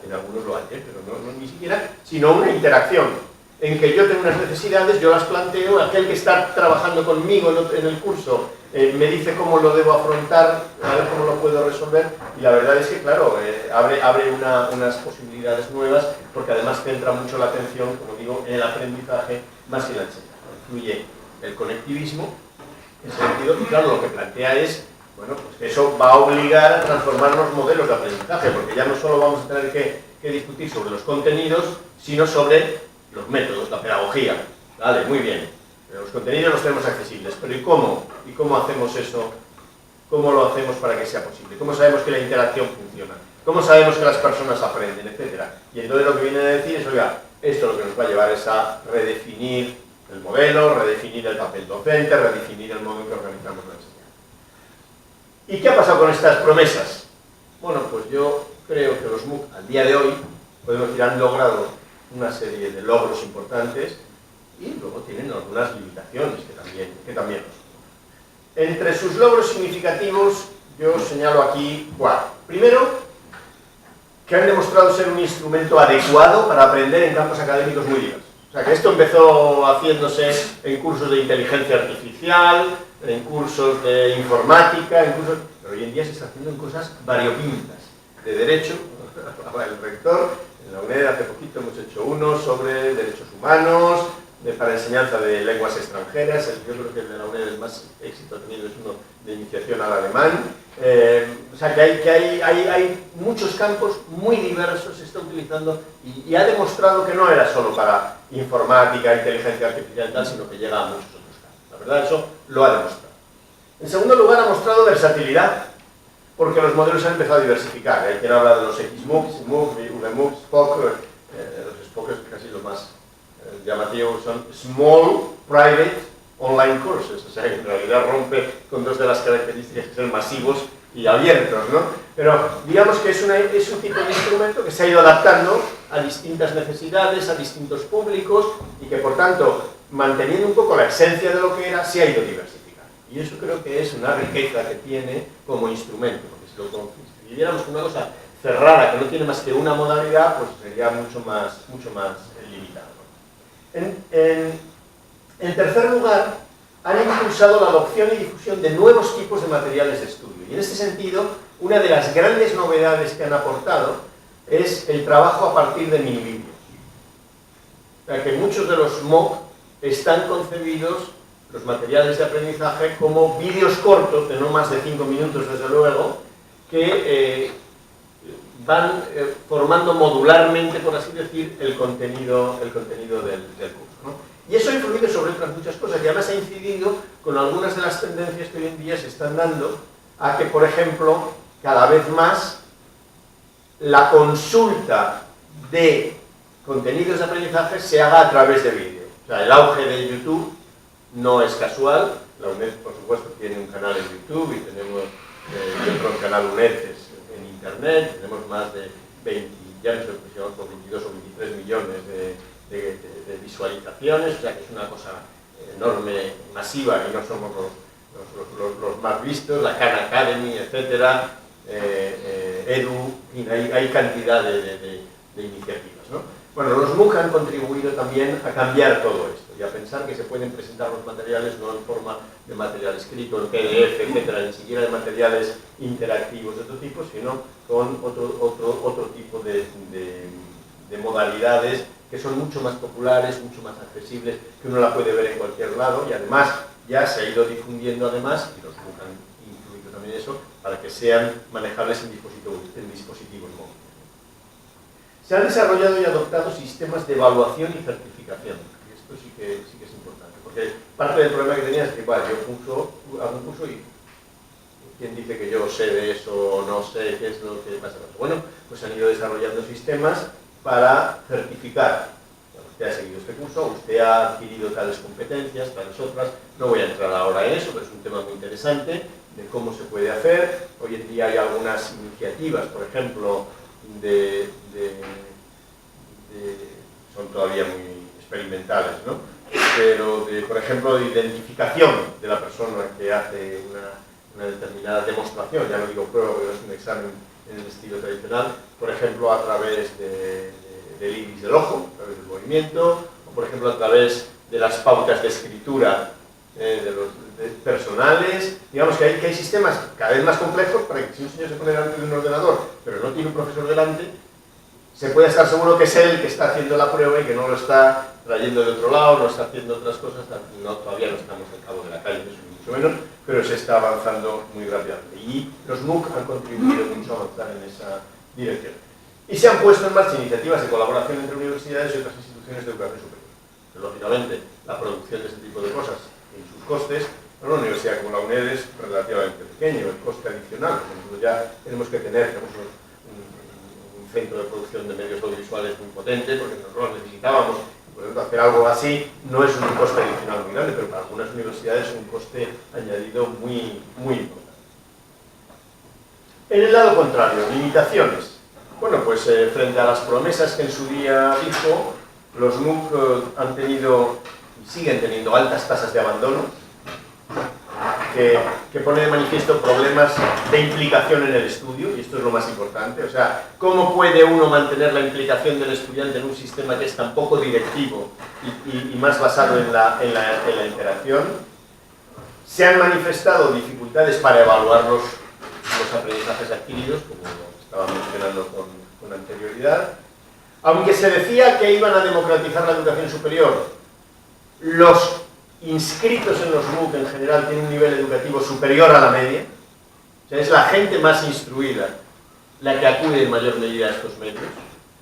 en algunos lo hay, pero no ni siquiera, sino una interacción en que yo tengo unas necesidades, yo las planteo, aquel que está trabajando conmigo en el curso me dice cómo lo debo afrontar, a ver cómo lo puedo resolver, y la verdad es que, claro, abre unas posibilidades nuevas, porque además centra mucho la atención, como digo, en el aprendizaje más que en la enseñanza. Incluye el conectivismo, en ese sentido, y claro, lo que plantea es, bueno, pues que eso va a obligar a transformar los modelos de aprendizaje, porque ya no solo vamos a tener que discutir sobre los contenidos, sino sobre los métodos, la pedagogía. Vale, muy bien. Los contenidos los tenemos accesibles, pero ¿y cómo? ¿Y cómo hacemos eso? ¿Cómo lo hacemos para que sea posible? ¿Cómo sabemos que la interacción funciona? ¿Cómo sabemos que las personas aprenden? Etcétera. Y entonces lo que viene a decir es, oiga, esto lo que nos va a llevar es a redefinir el modelo, redefinir el papel docente, redefinir el modo en que organizamos la enseñanza. ¿Y qué ha pasado con estas promesas? Bueno, pues yo creo que los MOOC al día de hoy, podemos decir, han logrado una serie de logros importantes y luego tienen algunas limitaciones que también los. Entre sus logros significativos yo señalo aquí cuatro. Primero, que han demostrado ser un instrumento adecuado para aprender en campos académicos muy diversos. O sea, que esto empezó haciéndose en cursos de inteligencia artificial, en cursos de informática, pero hoy en día se está haciendo en cosas variopintas, de derecho, el rector. En la UNED hace poquito hemos hecho uno sobre derechos humanos, para enseñanza de lenguas extranjeras. Yo creo que el de la UNED el más éxito ha tenido es uno de iniciación al alemán. O sea que hay muchos campos muy diversos, se está utilizando y ha demostrado que no era solo para informática, inteligencia artificial y tal, sino que llega a muchos otros campos. La verdad, eso lo ha demostrado. En segundo lugar, ha mostrado versatilidad, porque los modelos han empezado a diversificar. Hay quien habla de los XMOOCs, MOOC, VMOOC, SPOC, los SPOC es casi lo más llamativo, son Small Private Online Courses, o sea, que en realidad rompe con dos de las características que son masivos y abiertos, ¿no? Pero digamos que es un tipo de instrumento que se ha ido adaptando a distintas necesidades, a distintos públicos y que, por tanto, manteniendo un poco la esencia de lo que era, se ha ido diversificando. Y eso creo que es una riqueza que tiene como instrumento, porque si lo consideráramos una cosa cerrada, que no tiene más que una modalidad, pues sería mucho más limitado. En tercer lugar, han impulsado la adopción y difusión de nuevos tipos de materiales de estudio. Y en este sentido, una de las grandes novedades que han aportado es el trabajo a partir de minivídeos. O sea, que muchos de los MOOC están concebidos los materiales de aprendizaje como vídeos cortos, de no más de 5 minutos desde luego, que van formando modularmente, por así decir, el contenido del curso, ¿no? Y eso ha influido sobre otras muchas cosas, y además ha incidido con algunas de las tendencias que hoy en día se están dando a que, por ejemplo, cada vez más la consulta de contenidos de aprendizaje se haga a través de vídeo. O sea, el auge de YouTube no es casual. La UNED, por supuesto, tiene un canal en YouTube y tenemos dentro del canal UNED en Internet, tenemos más de 20, ya no sé si llevamos por 22 o 23 millones de visualizaciones, o sea que es una cosa enorme, masiva, y no somos los más vistos, la Khan Academy, etcétera, Edu, hay cantidad de iniciativas, ¿no? Bueno, los MOOC han contribuido también a cambiar todo esto y a pensar que se pueden presentar los materiales no en forma de material escrito, en PDF, etcétera, ni siquiera de materiales interactivos de otro tipo, sino con otro tipo de modalidades que son mucho más populares, mucho más accesibles, que uno la puede ver en cualquier lado, y además ya se ha ido difundiendo además, y los MOOC han incluido también eso, para que sean manejables en dispositivos móviles. Se han desarrollado y adoptado sistemas de evaluación y certificación. Y esto sí que es importante, porque parte del problema que tenía es que, bueno, yo hago un curso y ¿quién dice que yo sé de eso o no sé qué es lo que pasa? Bueno, pues han ido desarrollando sistemas para certificar. Bueno, usted ha seguido este curso, usted ha adquirido tales competencias, tales otras. No voy a entrar ahora en eso, pero es un tema muy interesante de cómo se puede hacer. Hoy en día hay algunas iniciativas, por ejemplo, son todavía muy experimentales, ¿no? Pero, por ejemplo, de identificación de la persona que hace una determinada demostración, ya no digo prueba, pero es un examen en el estilo tradicional, por ejemplo, a través del iris del ojo, a través del movimiento, o por ejemplo, a través de las pautas de escritura personales. Digamos que hay sistemas cada vez más complejos para que si un señor se pone delante de un ordenador, pero no tiene un profesor delante, se puede estar seguro que es él el que está haciendo la prueba y que no lo está trayendo de otro lado, no está haciendo otras cosas. Todavía no estamos al cabo de la calle, eso ni mucho menos, pero se está avanzando muy rápidamente. Y los MOOC han contribuido mucho a avanzar en esa dirección. Y se han puesto en marcha iniciativas de colaboración entre universidades y otras instituciones de educación superior. Pero, lógicamente, la producción de este tipo de cosas en sus costes, para una universidad como la UNED es relativamente pequeño, el coste adicional. Nosotros ya tenemos que tener un centro de producción de medios audiovisuales muy potente, porque nosotros necesitábamos. Por lo tanto, hacer algo así no es un coste adicional muy grande, pero para algunas universidades es un coste añadido muy, muy importante. En el lado contrario, limitaciones. Bueno, pues frente a las promesas que en su día dijo, los MOOC han tenido y siguen teniendo altas tasas de abandono, que pone de manifiesto problemas de implicación en el estudio, y esto es lo más importante. O sea, ¿cómo puede uno mantener la implicación del estudiante en un sistema que es tan poco directivo y más basado en la interacción? Se han manifestado dificultades para evaluar los aprendizajes adquiridos, como estaba mencionando con anterioridad. Aunque se decía que iban a democratizar la educación superior, los inscritos en los MOOC en general tienen un nivel educativo superior a la media. O sea, es la gente más instruida la que acude en mayor medida a estos medios,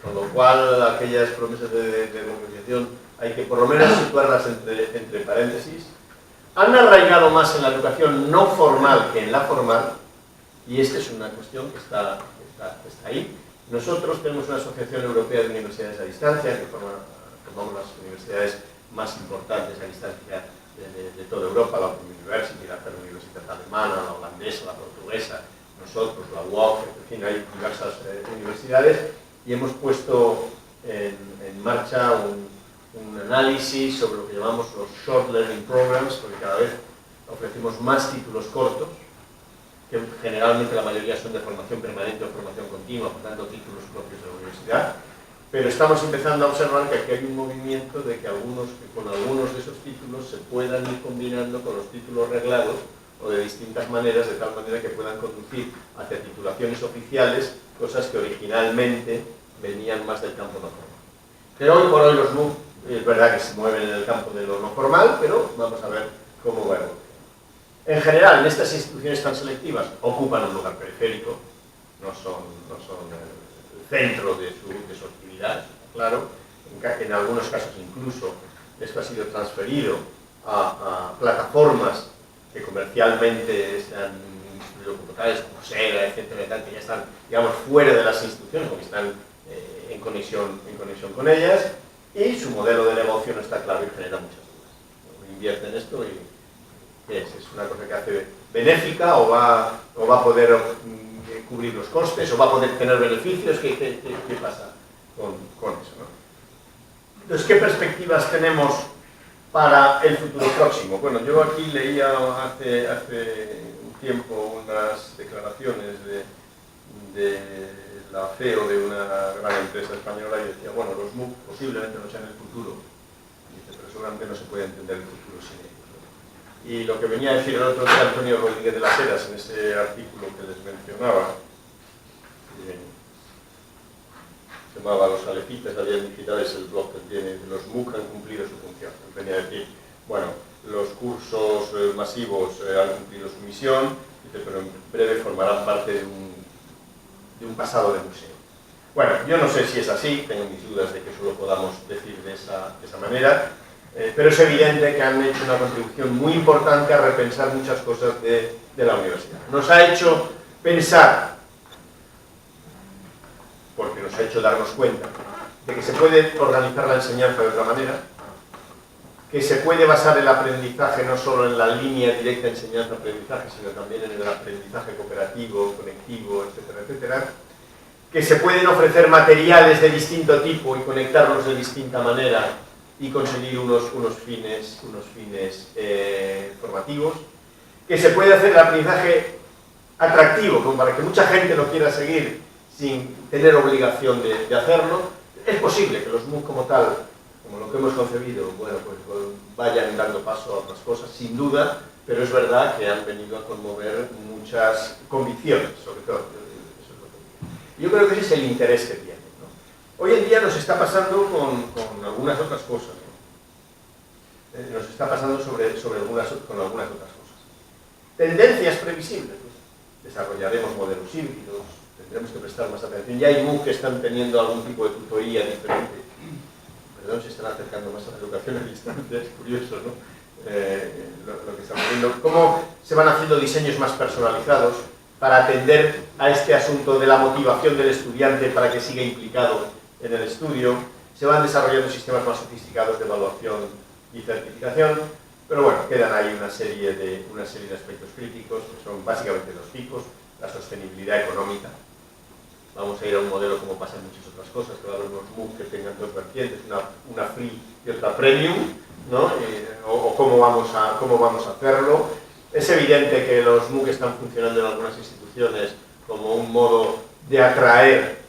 con lo cual aquellas promesas de democratización hay que por lo menos situarlas entre paréntesis. Han arraigado más en la educación no formal que en la formal, y esta es una cuestión que está ahí. Nosotros tenemos una asociación europea de universidades a distancia, que formamos las universidades más importantes a distancia de toda Europa, la Open University, la Universitat Alemana, la holandesa, la portuguesa, nosotros, la UOC, en fin, hay diversas universidades, y hemos puesto en marcha un análisis sobre lo que llamamos los Short Learning Programs, porque cada vez ofrecemos más títulos cortos, que generalmente la mayoría son de formación permanente o formación continua, por tanto títulos propios de la universidad. Pero estamos empezando a observar que aquí hay un movimiento de que con algunos de esos títulos se puedan ir combinando con los títulos reglados o de distintas maneras, de tal manera que puedan conducir hacia titulaciones oficiales, cosas que originalmente venían más del campo no formal. Pero hoy por hoy los MOOC es verdad que se mueven en el campo de lo no formal, pero vamos a ver cómo va evolucionando. En general, en estas instituciones tan selectivas, ocupan un lugar periférico, no son el centro de su actividad, claro. En algunos casos incluso esto ha sido transferido a plataformas que comercialmente se han instituido como tales, como Sera, etcétera, que ya están, digamos, fuera de las instituciones, porque están en conexión con ellas, y su modelo de negocio no está claro y genera muchas dudas. Invierte en esto y ¿qué es? ¿Es una cosa que hace benéfica o va a poder cubrir los costes o va a poder tener beneficios? ¿Qué pasa con eso, ¿no? Entonces, ¿qué perspectivas tenemos para el futuro próximo? Bueno, yo aquí leía hace un tiempo unas declaraciones de la CEO de una gran empresa española y decía, bueno, los MOOC posiblemente no sean el futuro, dice, pero seguramente no se puede entender el futuro sin ellos, ¿no? Y lo que venía a decir el otro día Antonio Rodríguez de las Heras en ese artículo que les mencionaba, se llamaba Los alefites de la vida digital, es el blog que tiene, los MOOC han cumplido su función. Venía a decir, bueno, los cursos masivos han cumplido su misión, dice, pero en breve formarán parte de un pasado de museo. Bueno, yo no sé si es así, tengo mis dudas de que eso lo podamos decir de esa manera, pero es evidente que han hecho una contribución muy importante a repensar muchas cosas de la universidad. Nos ha hecho pensar, porque nos ha hecho darnos cuenta de que se puede organizar la enseñanza de otra manera, que se puede basar el aprendizaje no solo en la línea directa enseñanza-aprendizaje, sino también en el aprendizaje cooperativo, conectivo, etcétera, etcétera, que se pueden ofrecer materiales de distinto tipo y conectarlos de distinta manera y conseguir unos fines formativos, que se puede hacer el aprendizaje atractivo, como para que mucha gente lo quiera seguir sin tener obligación de hacerlo. Es posible que los MOOC como tal, como lo que hemos concebido, bueno, pues vayan dando paso a otras cosas, sin duda, pero es verdad que han venido a conmover muchas convicciones, sobre todo. Eso es lo que yo creo que ese es el interés que tiene, ¿no? Hoy en día nos está pasando con algunas otras cosas, ¿no? Nos está pasando con algunas otras cosas. Tendencias previsibles, ¿no? Desarrollaremos modelos híbridos, tendremos que prestar más atención. Ya hay MOOC que están teniendo algún tipo de tutoría diferente. Perdón, se están acercando más a la educación a distancia, es curioso, ¿no? Lo que estamos viendo. Cómo se van haciendo diseños más personalizados para atender a este asunto de la motivación del estudiante para que siga implicado en el estudio. Se van desarrollando sistemas más sofisticados de evaluación y certificación. Pero bueno, quedan ahí una serie de aspectos críticos, que son básicamente dos tipos. La sostenibilidad económica. Vamos a ir a un modelo como pasa en muchas otras cosas, que va a haber unos MOOC que tengan dos vertientes, una free y otra premium, ¿no? O cómo vamos a hacerlo. Es evidente que los MOOC están funcionando en algunas instituciones como un modo de atraer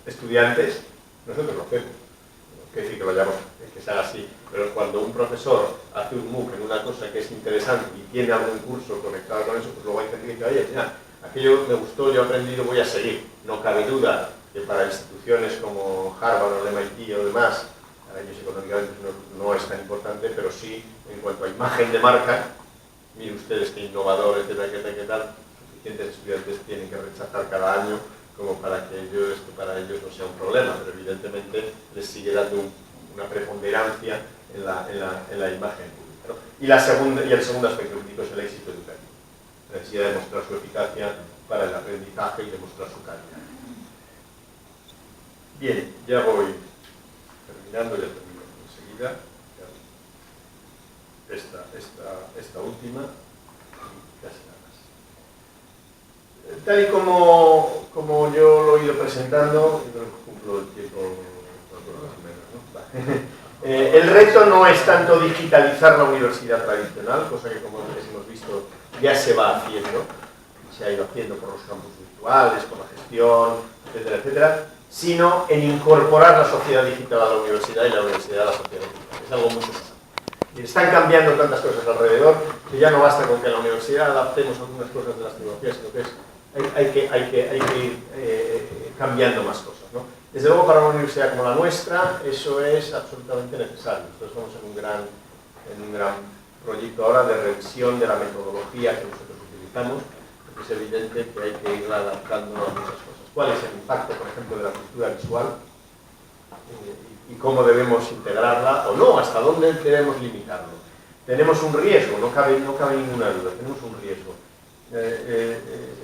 estudiantes. Nosotros lo hacemos, no quiere decir que vayamos, que sea así, pero cuando un profesor hace un MOOC en una cosa que es interesante y tiene algún curso conectado con eso, pues luego hay gente que dice, oye, mira, aquello me gustó, yo he aprendido, voy a seguir. No cabe duda que para instituciones como Harvard o el MIT o demás, para ellos económicamente no es tan importante, pero sí en cuanto a imagen de marca, miren ustedes qué innovador, etcétera, qué tal, suficientes estudiantes tienen que rechazar cada año como para que esto para ellos no sea un problema, pero evidentemente les sigue dando una preponderancia en la imagen pública, ¿no? Y el segundo aspecto crítico es el éxito educativo. La necesidad de demostrar su eficacia para el aprendizaje y demostrar su calidad. Bien, ya voy terminando, ya termino enseguida. Esta última, casi nada más. Tal y como yo lo he ido presentando, yo creo que cumplo el tiempo más o menos, ¿no? El reto no es tanto digitalizar la universidad tradicional, cosa que como hemos visto ya se va haciendo, se ha ido haciendo por los campus virtuales, por la gestión, etcétera, etcétera, sino en incorporar la sociedad digital a la universidad y la universidad a la sociedad digital. Es algo muy interesante. Y están cambiando tantas cosas alrededor que ya no basta con que en la universidad adaptemos algunas cosas de las tecnologías, sino que hay que ir cambiando más cosas, ¿no? Desde luego para una universidad como la nuestra eso es absolutamente necesario. Nosotros estamos en un gran proyecto ahora de revisión de la metodología que nosotros utilizamos, porque es evidente que hay que ir adaptando a muchas cosas. ¿Cuál es el impacto, por ejemplo, de la cultura visual? Y cómo debemos integrarla o no, hasta dónde debemos limitarlo. Tenemos un riesgo, no cabe ninguna duda, tenemos un riesgo.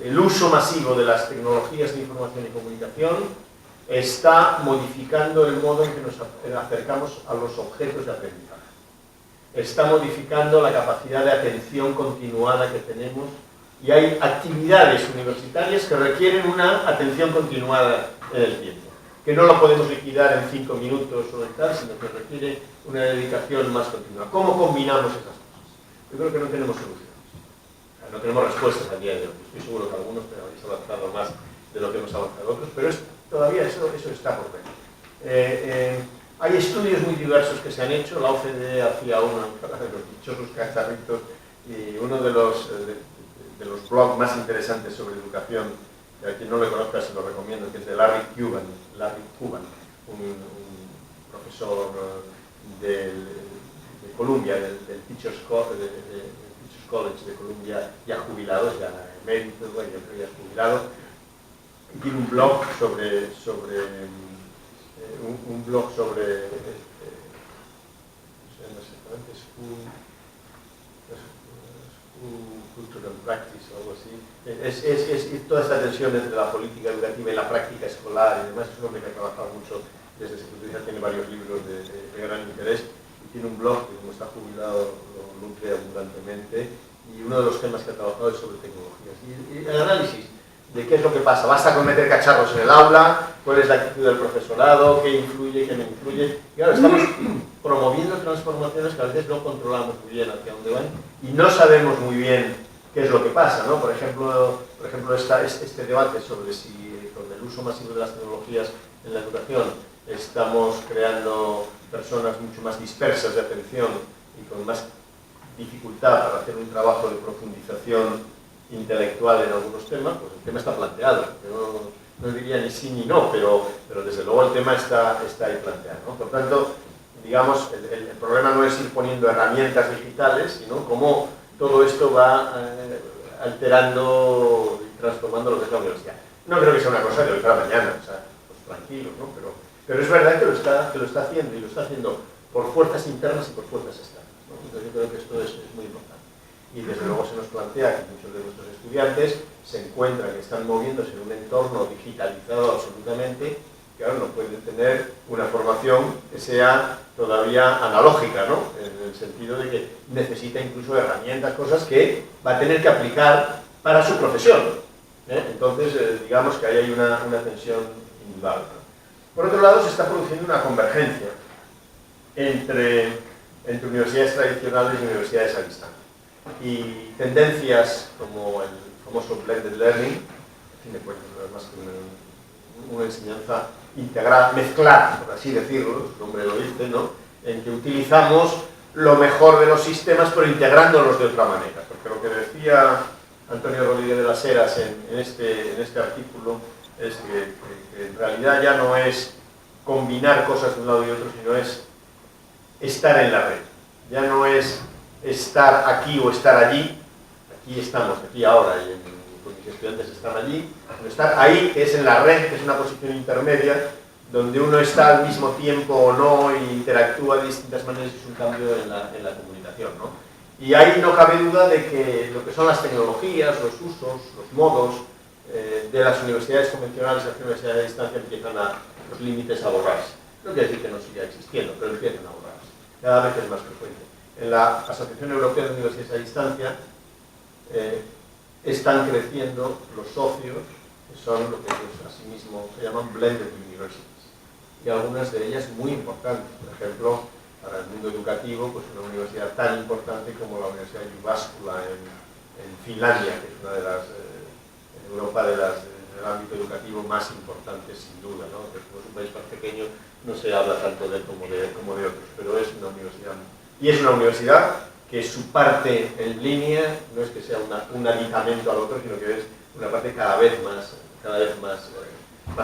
El uso masivo de las tecnologías de información y comunicación está modificando el modo en que nos acercamos a los objetos de aprendizaje. Está modificando la capacidad de atención continuada que tenemos y hay actividades universitarias que requieren una atención continuada en el tiempo, que no lo podemos liquidar en 5 minutos o tal, sino que requiere una dedicación más continua. ¿Cómo combinamos esas cosas? Yo creo que no tenemos soluciones. No tenemos respuestas al día de hoy. Estoy seguro que algunos habéis avanzado más de lo que hemos avanzado otros, pero todavía eso está por ver. Hay estudios muy diversos que se han hecho. La OCDE hacía uno de los dichosos cacharritos, y uno de los blogs más interesantes sobre educación, a quien no lo conozca se lo recomiendo, que es de Larry Cuban, un profesor de Columbia, del Teachers College de Columbia, ya jubilado, ya emérito, bueno, yo creo ya jubilado, y tiene un blog sobre Cultural Practice o algo así. Es toda esta tensión entre la política educativa y la práctica escolar y demás. Es un hombre que ha trabajado mucho desde ese punto de vista, tiene varios libros de gran interés y tiene un blog que, como está jubilado, lo nutre abundantemente, y uno de los temas que ha trabajado es sobre tecnologías y el análisis de qué es lo que pasa. ¿Basta con meter cacharros en el aula? ¿Cuál es la actitud del profesorado? ¿Qué influye? ¿Qué no influye? Y ahora estamos promoviendo transformaciones que a veces no controlamos muy bien hacia dónde van y no sabemos muy bien qué es lo que pasa, ¿no? Por ejemplo este debate sobre si con el uso masivo de las tecnologías en la educación estamos creando personas mucho más dispersas de atención y con más dificultad para hacer un trabajo de profundización intelectual en algunos temas. Pues el tema está planteado. Yo no diría ni sí ni no, pero desde luego el tema está ahí planteado, ¿no? Por tanto, digamos, el problema no es ir poniendo herramientas digitales, sino cómo todo esto va alterando y transformando lo que es la universidad. No creo que sea una cosa de hoy para mañana, o sea, pues tranquilos, ¿no? Pero es verdad que lo está haciendo, y lo está haciendo por fuerzas internas y por fuerzas externas, ¿no? Entonces yo creo que esto es muy importante. Y desde luego se nos plantea que muchos de nuestros estudiantes se encuentran, que están moviéndose en un entorno digitalizado absolutamente, que ahora no pueden tener una formación que sea todavía analógica, ¿no? En el sentido de que necesita incluso herramientas, cosas que va a tener que aplicar para su profesión, ¿eh? Entonces, digamos que ahí hay una tensión indudable, ¿no? Por otro lado, se está produciendo una convergencia entre universidades tradicionales y universidades a distancia. Y tendencias como el famoso blended learning, a fin de cuentas, no es más que una enseñanza integral, mezclada, por así decirlo, su nombre lo dice, ¿no? En que utilizamos lo mejor de los sistemas, pero integrándolos de otra manera. Porque lo que decía Antonio Rodríguez de las Heras en este artículo es que en realidad ya no es combinar cosas de un lado y otro, sino es estar en la red. Ya no es estar aquí o estar allí. Aquí estamos, aquí ahora, y mis estudiantes están allí, pero estar ahí, que es en la red, que es una posición intermedia, donde uno está al mismo tiempo o no e interactúa de distintas maneras, es un cambio en la comunicación, ¿no? Y ahí no cabe duda de que lo que son las tecnologías, los usos, los modos de las universidades convencionales y las universidades a distancia empiezan los límites a borrarse. No quiere decir que no siga existiendo, pero empiezan a borrarse. Cada vez es más frecuente. En la Asociación Europea de Universidades a Distancia están creciendo los socios, que son lo que ellos asimismo se llaman blended universities, y algunas de ellas muy importantes. Por ejemplo, para el mundo educativo, pues una universidad tan importante como la Universidad de Jyväskylä en Finlandia, que es una de las, en Europa, del ámbito educativo más importantes sin duda, ¿no? Que como es un país más pequeño, no se habla tanto de él como de otros, pero es una universidad. Y es una universidad que su parte en línea no es que sea un aditamento al otro, sino que es una parte cada vez más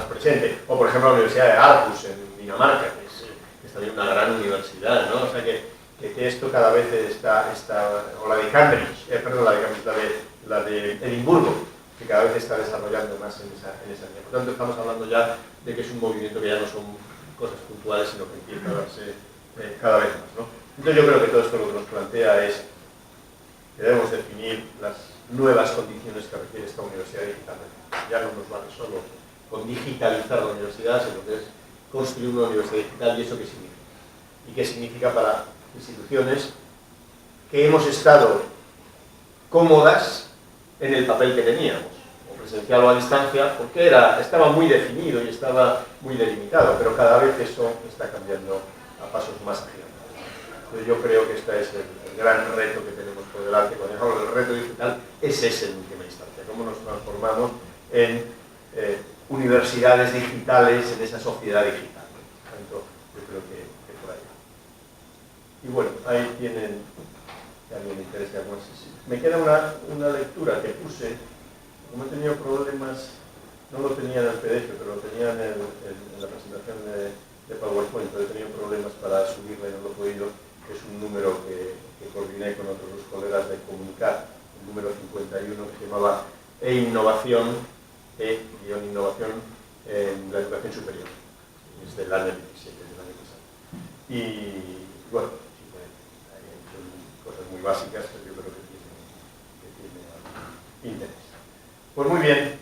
presente. O por ejemplo la Universidad de Aarhus en Dinamarca, que es también una gran universidad, ¿no? O sea que que esto cada vez está o la de Cambridge, perdón, la de Cambridge, la de Edimburgo, que cada vez está desarrollando más en esa línea. Por tanto, estamos hablando ya de que es un movimiento que ya no son cosas puntuales, sino que empieza a darse cada vez más, ¿no? Entonces yo creo que todo esto lo que nos plantea es que debemos definir las nuevas condiciones que requiere esta universidad digital. Ya no nos vale solo con digitalizar la universidad, sino que es construir una universidad digital. ¿Y eso qué significa? ¿Y qué significa para instituciones que hemos estado cómodas en el papel que teníamos, o presencial o a distancia, porque estaba muy definido y estaba muy delimitado, pero cada vez eso está cambiando a pasos más agigantados. Entonces yo creo que este es el gran reto que tenemos por delante. Cuando hablamos del reto digital, ese es en última instancia, cómo nos transformamos en universidades digitales, en esa sociedad digital. Por tanto, yo creo que por ahí. Y bueno, ahí tienen, si a alguien le interesa más. Me queda una lectura que puse, como he tenido problemas, no lo tenía en el PDF, pero lo tenía en la presentación de PowerPoint, pero he tenido problemas para subirla y no lo he podido, que es un número que coordiné con otros colegas de Comunicar, el número 51, que se llamaba E-Innovación, E-Innovación en la educación superior. Es del año 17, del año pasado. Y bueno, hay cosas muy básicas, pero yo creo que tiene interés. Pues muy bien.